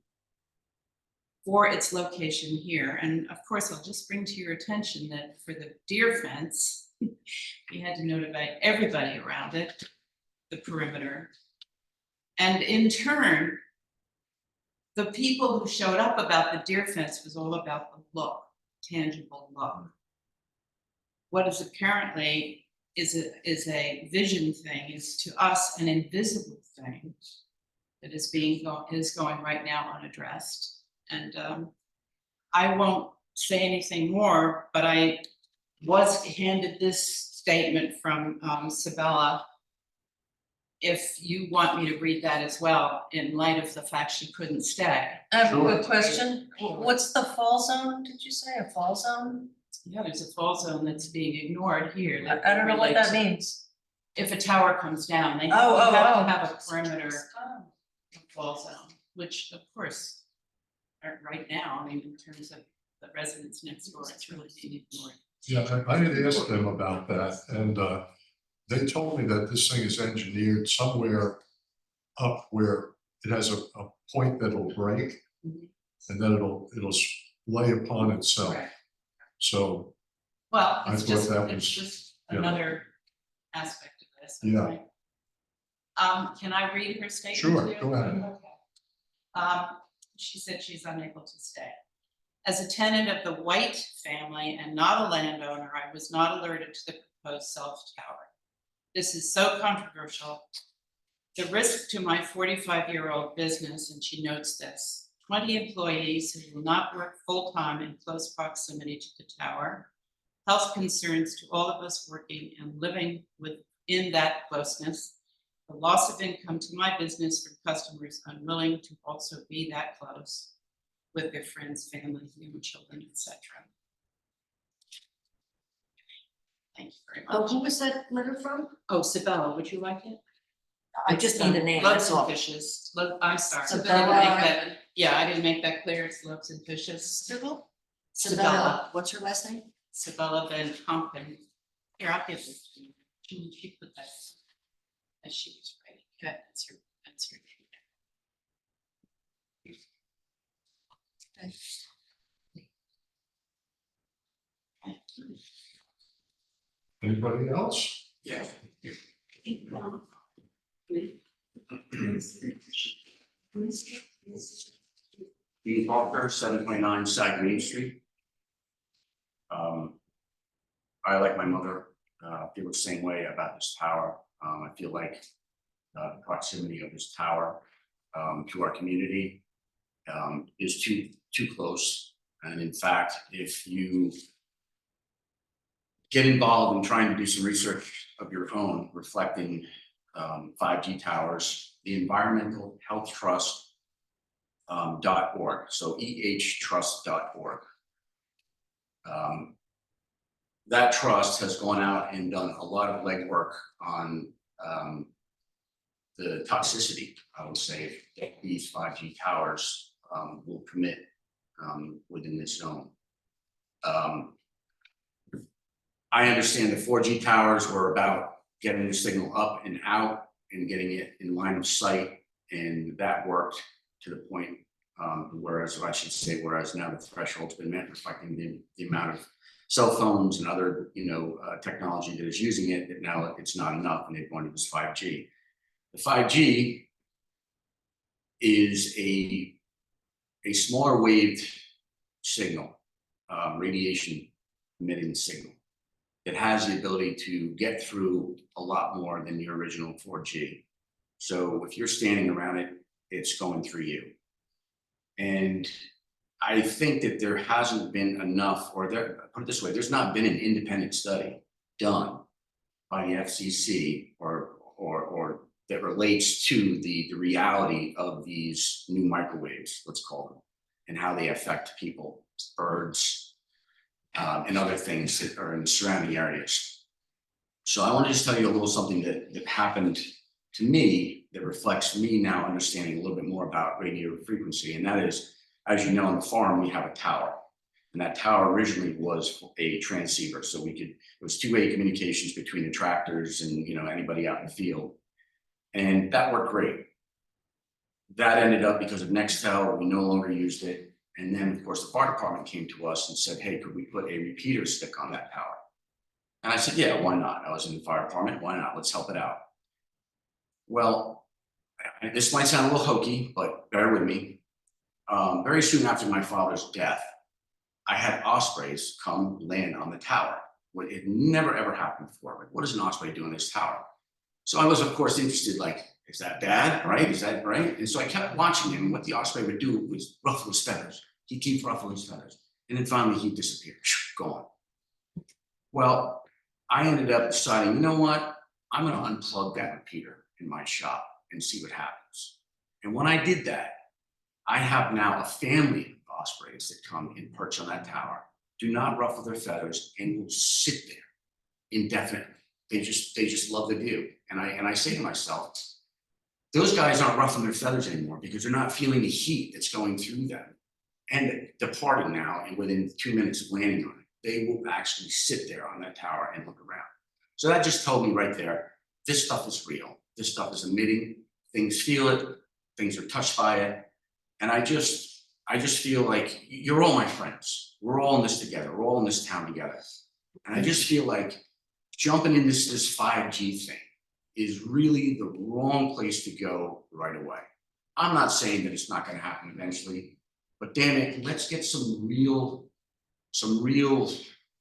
for its location here? And of course, I'll just bring to your attention that for the deer fence, We had to notify everybody around it, the perimeter. And in turn, the people who showed up about the deer fence was all about the look, tangible look. What is apparently is a vision thing is to us an invisible thing that is going right now unaddressed. And I won't say anything more, but I was handed this statement from Sabella. If you want me to read that as well, in light of the fact she couldn't stay. I have a Sure. quick question. What's the fall zone? Did you say a fall zone? Yeah, there's a fall zone that's being ignored here. that I don't know what that relates- means. If a tower comes down, they Oh, oh, have oh. to have a perimeter fall zone, which of course, are right now, I mean, in terms of the residents next door, it's really being ignored. Yeah, I had asked them about that, and they told me that this thing is engineered somewhere up where it has a point that'll break, Mhm. and then it'll lay upon itself. Right. So, Well, I it's thought just, that it's was- just yeah. another aspect of this. Yeah. okay? Can I read her statement? Sure, to you? go ahead. Okay. She said she's unable to stay. As a tenant of the White family and not a landowner, I was not alerted to the proposed cell tower. This is so controversial. The risk to my 45-year-old business, and she notes this, 20 employees who will not work full-time in close proximity to the tower, health concerns to all of us working and living within that closeness, the loss of income to my business from customers unwilling to also be that close with their friends, family, young children, etc. Thank you very much. Who was that letter from? Oh, Sabella, would you like it? I just need a name, Loves that's and all. Fishes. I'm sorry. Sabella. I didn't make that- Yeah, I didn't make that clear. It's Loves and Fishes. Civil? Sabella. What's her last name? Sabella Van Pompen. Here, I'll give this to you. She put that as she was writing. Okay, that's her name. anybody else? Yeah. Dean Parker, 729 Sag Main Street. I, like my mother, feel the same way about this tower. I feel like the proximity of this tower to our community is too close. And in fact, if you get involved in trying to do some research of your own reflecting 5G towers, the Environmental Health Trust .org, so ehtrust.org. That trust has gone out and done a lot of legwork on the toxicity, I would say, that these 5G towers will commit within this zone. I understand the 4G towers were about getting the signal up and out and getting it in line of sight, and that worked to the point, whereas now the threshold's been met, reflecting the amount of cell phones and other, technology that is using it, that now it's not enough and they've gone to this 5G. The 5G is a smaller waved signal, radiation emitting signal. It has the ability to get through a lot more than the original 4G. So if you're standing around it, it's going through you. And I think that there hasn't been enough, or put it this way, there's not been an independent study done by the FCC or that relates to the reality of these new microwaves, let's call them, and how they affect people, birds, and other things that are in the surrounding areas. So I want to just tell you a little something that happened to me that reflects me now understanding a little bit more about radio frequency. And that is, as you know, on the farm, we have a tower. And that tower originally was a transceiver. So it was two-way communications between the tractors and, anybody out in the field. And that worked great. That ended up, because of Nextel, we no longer used it. And then, of course, the fire department came to us and said, hey, could we put a repeater stick on that tower? And I said, yeah, why not? I was in the fire department, why not? Let's help it out. Well, this might sound a little hokey, but bear with me. Very soon after my father's death, I had ospreys come land on the tower. It had never ever happened before. Like, what does an osprey do in this tower? So I was, of course, interested, like, is that bad, right? Is that right? And so I kept watching him. What the osprey would do was ruffle his feathers. He'd keep ruffling his feathers. And then finally he'd disappear, gone. Well, I ended up deciding, you know what? I'm gonna unplug that repeater in my shop and see what happens. And when I did that, I have now a family of ospreys that come and perch on that tower, do not ruffle their feathers, and will sit there indefinitely. They just love the view. And I say to myself, those guys aren't ruffling their feathers anymore because they're not feeling the heat that's going through them and departing now, and within 2 minutes of landing on it, they will actually sit there on that tower and look around. So that just told me right there, this stuff is real. This stuff is emitting, things feel it, things are touched by it. And I just feel like you're all my friends. We're all in this together. We're all in this town together. And I just feel like jumping in this 5G thing is really the wrong place to go right away. I'm not saying that it's not going to happen eventually, but damn it, let's get some real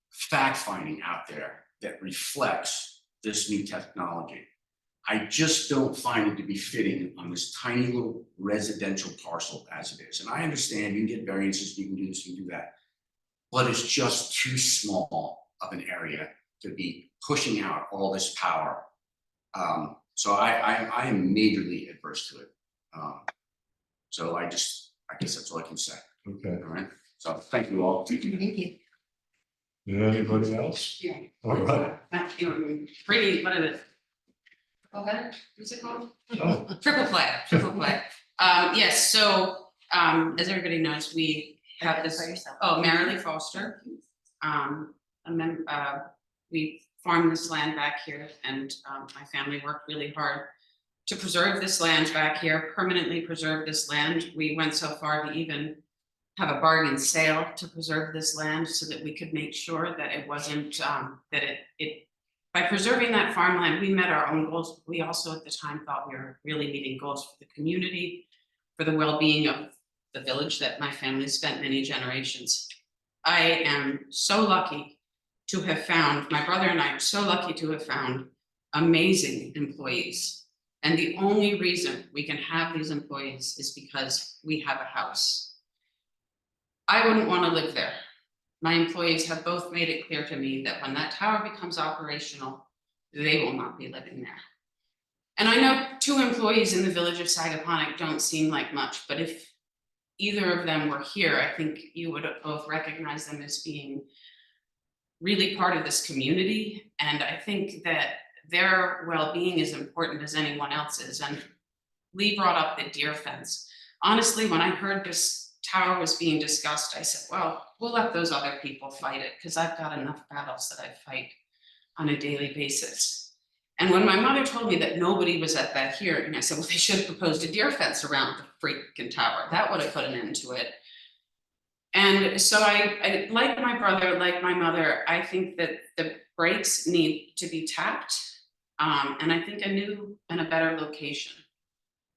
fact finding out there that reflects this new technology. I just don't find it to be fitting on this tiny little residential parcel as it is. And I understand you can get variances, you can do this, you can do that, but it's just too small of an area to be pushing out all this power. So I am majorly adverse to it. So I guess that's all I can say. Okay. All right. So thank you all. Thank you. Anybody else? Yeah. All right. Pretty, what is it? Okay, what's it called? Oh, Triple play. Yes, so, as everybody knows, we have this, Marilee Foster. We farm this land back here, and my family worked really hard to preserve this land back here, permanently preserve this land. We went so far to even have a bargain sale to preserve this land so that we could make sure that it wasn't, that it by preserving that farmland, we met our own goals. We also at the time thought we were really meeting goals for the community, for the well-being of the village that my family spent many generations. I am so lucky to have found, my brother and I are so lucky to have found amazing employees. And the only reason we can have these employees is because we have a house. I wouldn't want to live there. My employees have both made it clear to me that when that tower becomes operational, they will not be living there. And I know 2 employees in the village of Sagaponack don't seem like much, but if either of them were here, I think you would both recognize them as being really part of this community. And I think that their well-being is important as anyone else's. And Lee brought up the deer fence. Honestly, when I heard this tower was being discussed, I said, well, we'll let those other people fight it because I've got enough battles that I fight on a daily basis. And when my mother told me that nobody was at that hearing, I said, well, they should have proposed a deer fence around the freaking tower. That would have put an end to it. And so I like my brother, like my mother, I think that the brakes need to be tapped. And I think a new and a better location,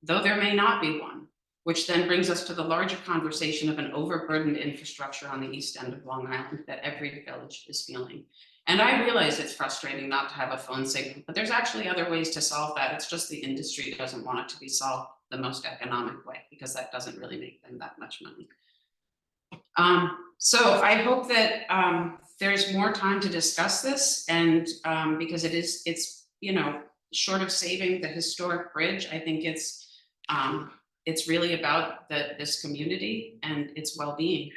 though there may not be one, which then brings us to the larger conversation of an overburdened infrastructure on the east end of Long Island that every village is feeling. And I realize it's frustrating not to have a phone signal, but there's actually other ways to solve that. It's just the industry doesn't want it to be solved the most economic way because that doesn't really make them that much money. So I hope that there's more time to discuss this, and because it's short of saving the historic bridge, I think it's really about this community and its well-being.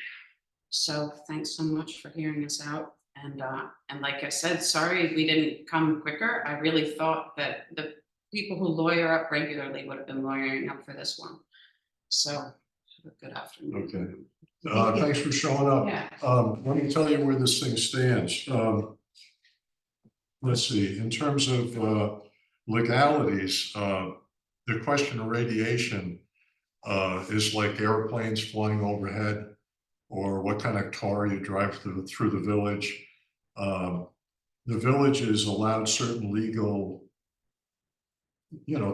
So thanks so much for hearing us out. And like I said, sorry we didn't come quicker. I really thought that the people who lawyer up regularly would have been lawyering up for this one. So have a good afternoon. Okay. Thanks for showing up. Yeah. Let me tell you where this thing stands. Let's see, in terms of legalities, the question of radiation is like airplanes flying overhead, or what kind of car you drive through the village. the village is allowed certain legal,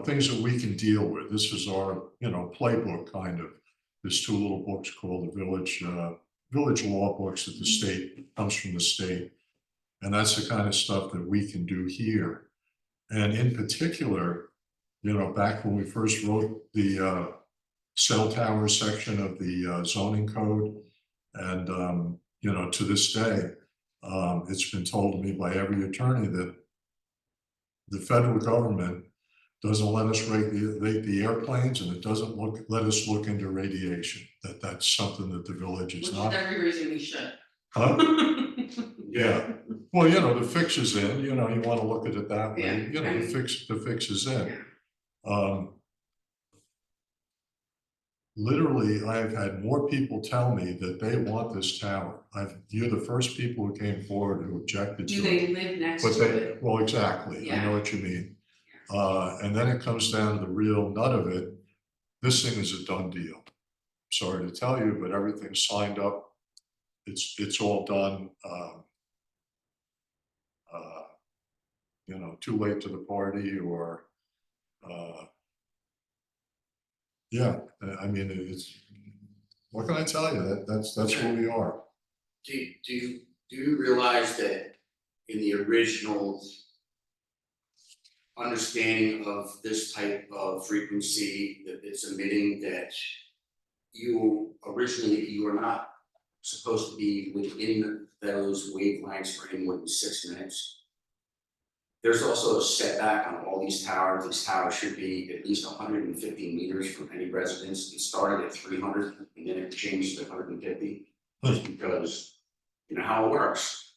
things that we can deal with. This is our, playbook kind of. There's two little books called the village law books that the state, comes from the state. And that's the kind of stuff that we can do here. And in particular, back when we first wrote the cell tower section of the zoning code, and to this day, it's been told to me by every attorney that the federal government doesn't let us rate the airplanes, and it doesn't let us look into radiation. That's something that the village is not. every reason we should. Huh? Yeah, well, the fix is in, you want to look at it that way, the fix is in. Literally, I've had more people tell me that they want this tower. You're the first people who came forward who objected to it. Do they live next But to it? well, exactly, I know what you mean. And then it comes down to the real nut of it. This thing is a done deal. Sorry to tell you, but everything's signed up. It's all done. Too late to the party, or yeah, I mean, what can I tell you? That's where we are. Do you realize that in the original understanding of this type of frequency that it's emitting, that you were not supposed to be within those wavelengths for any more than 6 minutes? There's also a setback on all these towers. These towers should be at least 150 meters from any residence. It started at 300 and then it changed to 150, just because how it works.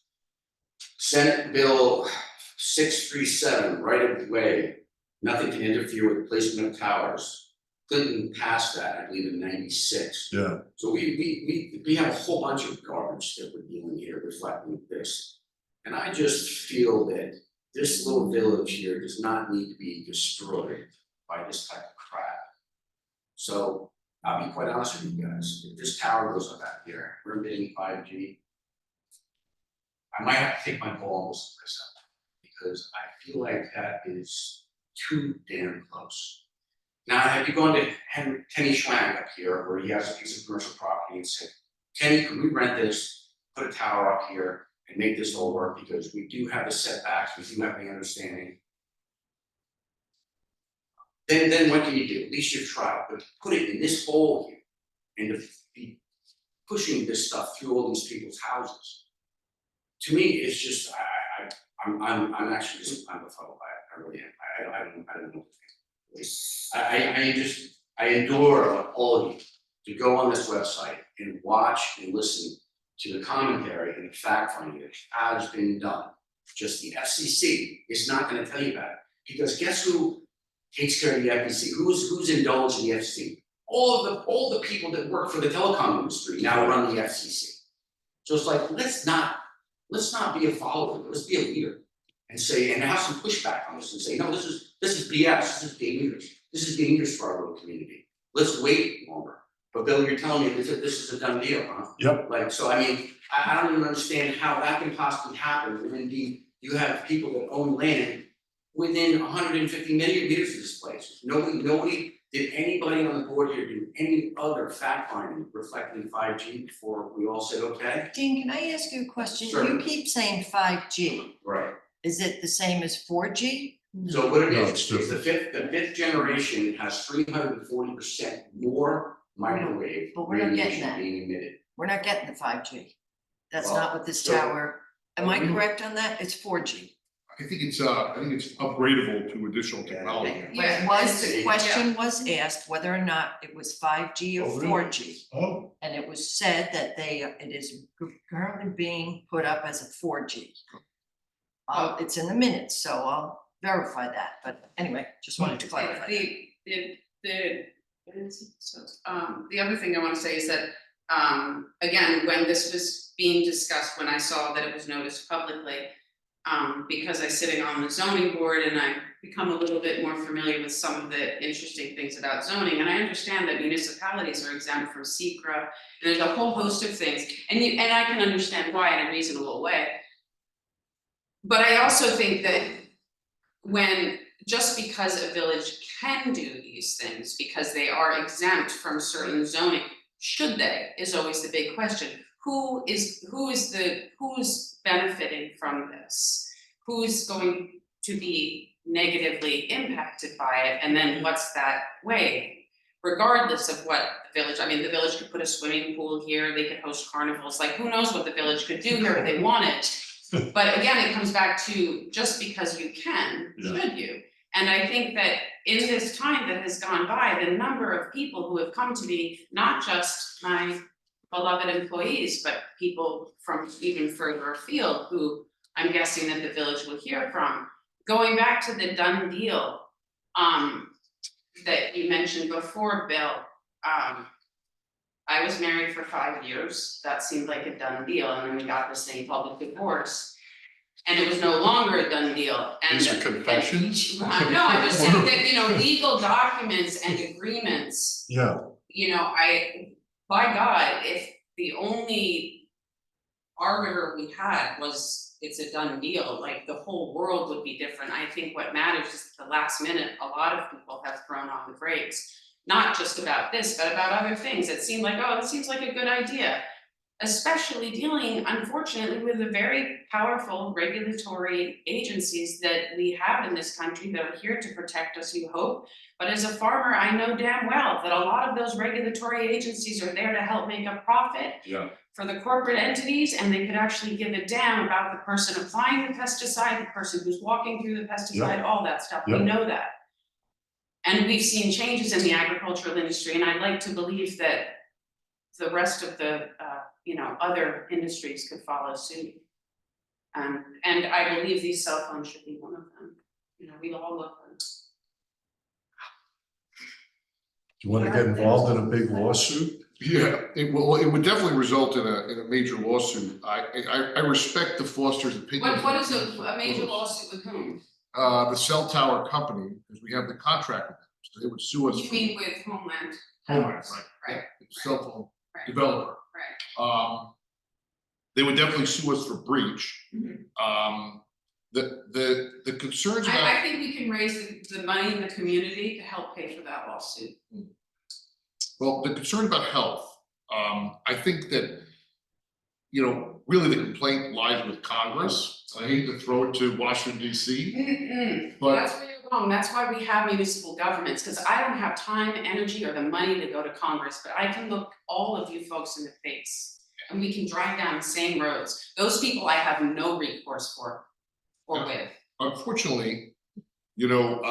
Senate Bill 637, right of way, nothing can interfere with placement of towers. Clinton passed that, I believe, in '96. Yeah. So we have a whole bunch of garbage that we're dealing here reflecting this. And I just feel that this little village here does not need to be destroyed by this type of crap. So I'll be quite honest with you guys, if this tower goes up out here, we're emitting 5G. I might have to take my balls to this up, because I feel like that is too damn close. Now, have you gone to Kenny Schwank up here, where he has a piece of commercial property, and said, Kenny, can we rent this, put a tower up here, and make this all work, because we do have the setbacks, we do have the understanding. Then what can you do? At least you've tried, but put it in this hole here, and to be pushing this stuff through all these people's houses. To me, it's just, I'm actually just, I'm befuddled by it, I really am, I don't know what to think. I adore all of you to go on this website and watch and listen to the commentary and the fact finding that has been done. Just the FCC is not going to tell you about it, because guess who takes care of the FCC? Who's indulged in the FCC? All the people that work for the telecom industry now run the FCC. So it's like, let's not be a follower. Let's be a leader, and say, and have some pushback on this, and say, no, this is BS. This is dangerous. This is dangerous for our little community. Let's wait longer. But Bill, you're telling me this is a done deal, huh? Yep. Like, so I mean, I don't even understand how that can possibly happen when indeed you have people that own land within 150 meters of this place. Did anybody on the board here do any other fact finding reflecting 5G before we all said okay? Dean, can I ask you a question? Sure. You keep saying 5G. Right. Is it the same as 4G? So what it No, is, it's it's the fifth generation has 340% more microwave But we're not getting radiation that. being emitted. We're not getting the 5G. That's Well, not what this so- tower, am I correct on that? It's 4G. I think it's upgradable to additional technology. But it was, the question was asked whether or not it was 5G Oh, or really? 4G. Oh, And it was said that it is currently being put up as a 4G. It's in the minutes, so I'll verify that, but anyway, just wanted to clarify. The other thing I wanna say is that, again, when this was being discussed, when I saw that it was noticed publicly, because I'm sitting on the zoning board and I've become a little bit more familiar with some of the interesting things about zoning, and I understand that municipalities are exempt from secra, and there's a whole host of things, and I can understand why in a reasonable way. But I also think that when, just because a village can do these things, because they are exempt from certain zoning, should they, is always the big question. Who's benefiting from this? Who's going to be negatively impacted by it, and then what's that way? Regardless of what the village, I mean, the village could put a swimming pool here, they could host carnivals, like who knows what the village could do here if they wanted. But again, it comes back to, just because you can, should you? And I think that in this time that has gone by, the number of people who have come to me, not just my beloved employees, but people from even further afield who I'm guessing that the village will hear from. Going back to the done deal, that you mentioned before, Bill, I was married for 5 years, that seemed like a done deal, and then we got this thing called a divorce. And it was no longer a done deal, and. These are confessions? No, I'm just saying that, you know, legal documents and agreements, Yeah, you know, by God, if the only arbiter we had was it's a done deal, like the whole world would be different. I think what matters is at the last minute, a lot of people have thrown on the brakes. Not just about this, but about other things. It seemed like, oh, it seems like a good idea. Especially dealing, unfortunately, with the very powerful regulatory agencies that we have in this country that are here to protect us, you hope. But as a farmer, I know damn well that a lot of those regulatory agencies are there to help make a profit yeah, for the corporate entities, and they could actually give a damn about the person applying the pesticide, the person who's walking through the pesticide, all that stuff. We know that. And we've seen changes in the agricultural industry, and I'd like to believe that the rest of the you know, other industries could follow suit. And I believe these cell phones should be one of them. You know, we all love them. do you want to get involved in a big lawsuit? Yeah, it would definitely result in a major lawsuit. I respect the Foster's opinion. What is a major lawsuit with whom? The cell tower company, because we have the contract with them, so they would sue us. You mean with Homeland? Homeland, right. Right. Cell phone Right. developer. Right. They would definitely sue us for breach. Mm-hmm. The concerns about. I think we can raise the money in the community to help pay for that lawsuit. Well, the concern about health, I think that, you know, really the complaint lies with Congress. I hate to throw it to Washington DC. But that's where you're wrong. That's why we have municipal governments, because I don't have time, energy, or the money to go to Congress, but I can look all of you folks in the face and we can drive down the same roads. Those people I have no recourse for or with. Unfortunately, you know,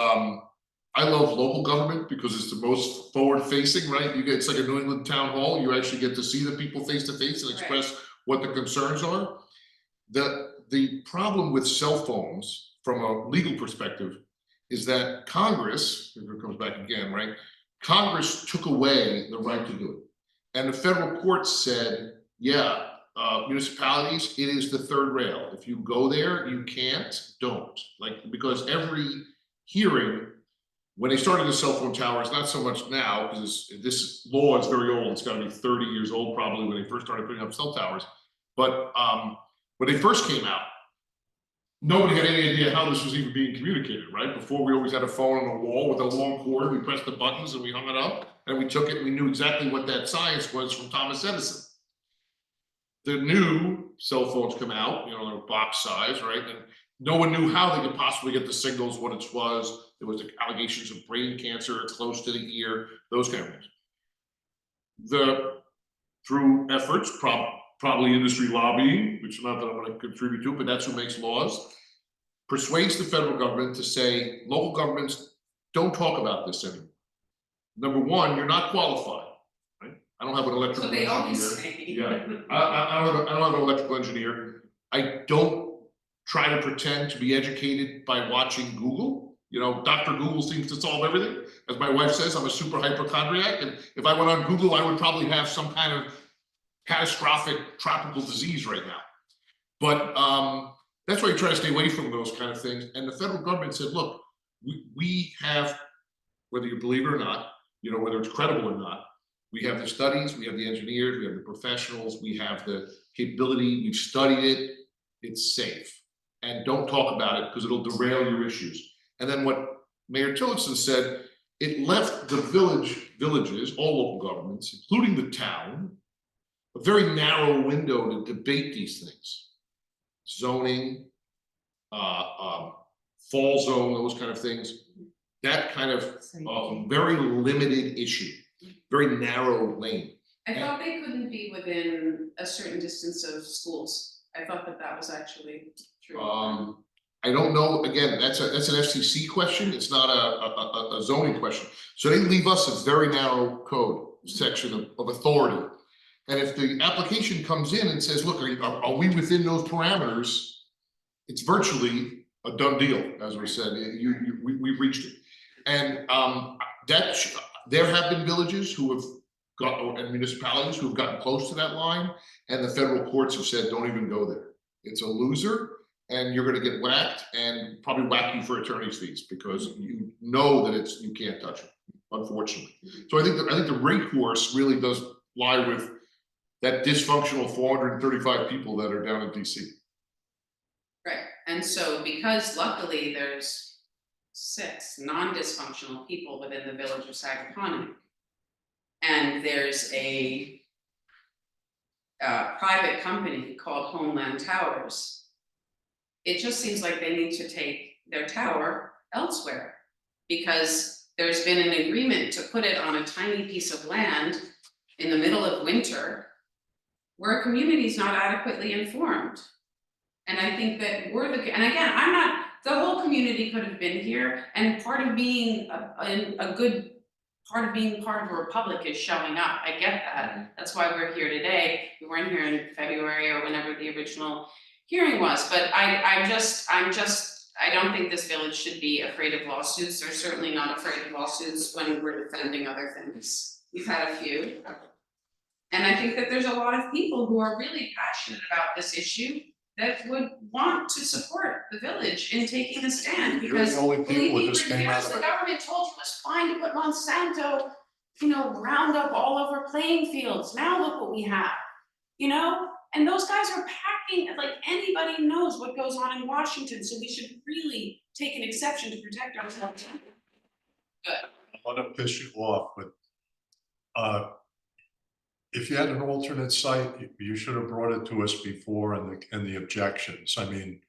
I love local government because it's the most forward facing, right? It's like a New England town hall. You actually get to see the people face to face and express what the concerns are. The problem with cell phones from a legal perspective is that Congress, here it comes back again, right? Congress took away the right to do it. And the federal court said, yeah, municipalities, it is the third rail. If you go there, you can't, don't. Like, because every hearing, when they started the cell phone towers, not so much now, because this law is very old. It's got to be 30 years old probably when they first started putting up cell towers. But when they first came out, nobody had any idea how this was even being communicated, right? Before, we always had a phone on the wall with a long cord. We pressed the buttons and we hung it up and we took it and we knew exactly what that science was from Thomas Edison. The new cell phones come out, you know, they're box size, right? And no one knew how they could possibly get the signals, what it was. There was allegations of brain cancer close to the ear, those kind of things. Through efforts, probably industry lobbying, which not that I'm going to contribute to, but that's who makes laws, persuades the federal government to say, local governments, don't talk about this anymore. Number one, you're not qualified. I don't have an electrical engineer. always say. Yeah, I don't have an electrical engineer. I don't try to pretend to be educated by watching Google. You know, Dr. Google seems to solve everything. As my wife says, I'm a super hypochondriac, and if I went on Google, I would probably have some kind of catastrophic tropical disease right now. But that's why you try to stay away from those kind of things. And the federal government said, look, we have, whether you believe it or not, you know, whether it's credible or not, we have the studies, we have the engineers, we have the professionals, we have the capability, we've studied it, it's safe. and don't talk about it because it'll derail your issues. And then what Mayor Tillotson said, it left the villages, all local governments, including the town, a very narrow window to debate these things. Zoning, fall zone, those kind of things. That kind of very limited issue, very narrow lane. I thought they couldn't be within a certain distance of schools. I thought that that was actually true. I don't know, again, that's an FCC question, it's not a zoning question. So they leave us a very narrow code section of authority. And if the application comes in and says, look, are we within those parameters? It's virtually a done deal, as we said, we've reached it. And there have been villages who have and municipalities who have gotten close to that line, and the federal courts have said, don't even go there. It's a loser, and you're gonna get whacked, and probably whack you for attorney's fees, because you know that you can't touch it, unfortunately. So I think the rate course really does lie with that dysfunctional 435 people that are down in DC. Right, and so because luckily there's 6 non-dysfunctional people within the village of Sagaponic, and there's a private company called Homeland Towers, it just seems like they need to take their tower elsewhere, because there's been an agreement to put it on a tiny piece of land in the middle of winter where a community is not adequately informed. And I think that and again, I'm not, the whole community could have been here, and part of being a good part of being part of a republic is showing up. I get that. That's why we're here today. We weren't here in February or whenever the original hearing was, but I don't think this village should be afraid of lawsuits. They're certainly not afraid of lawsuits when we're defending other things. We've had a few. And I think that there's a lot of people who are really passionate about this issue that would want to support the village in taking a stand, because You're the only believe people me, that just for came out years, of the it. government told you it was fine to put Monsanto, Roundup all over playing fields. Now look what we have, and those guys are packing, like, anybody knows what goes on in Washington, so we should really take an exception to protect ourselves. Good. I want to piss you off, but if you had an alternate site, you should have brought it to us before, and the objections. I mean,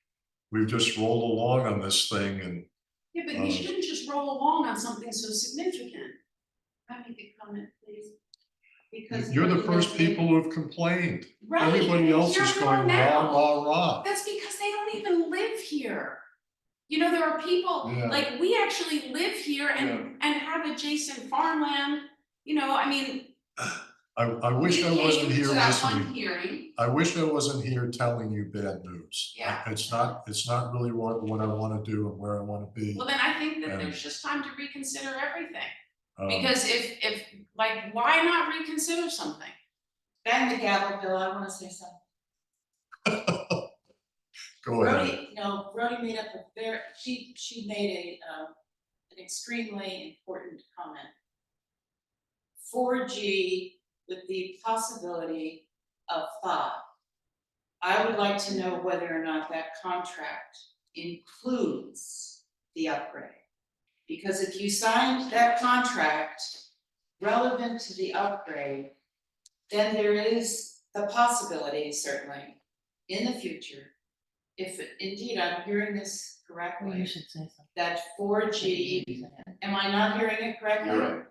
we've just rolled along on this thing, and Yeah, but we shouldn't just roll along on something so significant. Can I make a comment, please? Because you're the first people who have complained. Right, Everybody else here is we are going now. rah, rah, rah. That's because they don't even live here. There are people, Yeah. like, we actually live here and have adjacent farmland, I mean. I wish I we wasn't came here to that one listening. hearing. I wish I wasn't here telling you bad news. Yeah. It's not really what I want to do and where I want to be. Well, then I think that And, there's just time to reconsider everything. um, Because if why not reconsider something? Bang the gavel, Bill, I wanna say something. Go ahead. Rhodey made up she made an extremely important comment. 4G with the possibility of 5. I would like to know whether or not that contract includes the upgrade. Because if you signed that contract relevant to the upgrade, then there is the possibility, certainly, in the future, if indeed I'm hearing this correctly, say something. that 4G, am I not hearing it correctly? You're right.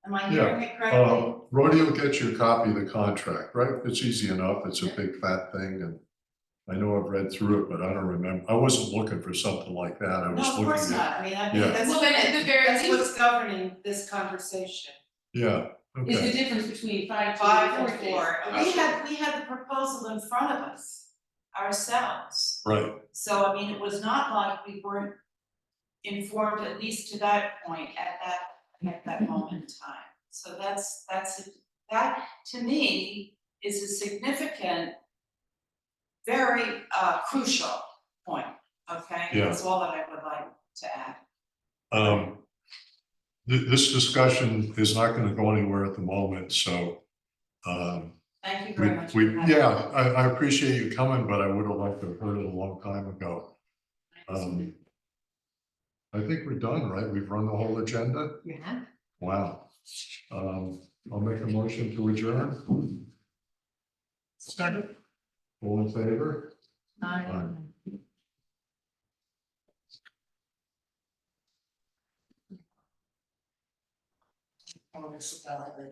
Am I hearing it correctly? Roddy will get you a copy of the contract, right? It's easy enough. It's a big fat thing, and I know I've read through it, but I don't remember. I wasn't looking for something like that. I was No, of looking course at. not, I mean, Yeah. that's, Well, then at the very that's least- what's governing this conversation. Yeah, Is the okay. difference between 5G 5 and and 4G. 4, we had the proposal in front of us ourselves. Right. So I mean, it was not like we weren't informed, at least to that point, at that moment in time. So that to me is a significant, very crucial point, okay? Yeah. That's all that I would like to add. This discussion is not going to go anywhere at the moment, so Thank Thank you very much. We, for having yeah, me. I appreciate you coming, but I would have liked to have heard it a long time ago. I think we're done, right? We've run the whole agenda. Yeah. Wow. I'll make a motion to adjourn. Second. All in favor? Aye. Oh, this is valid.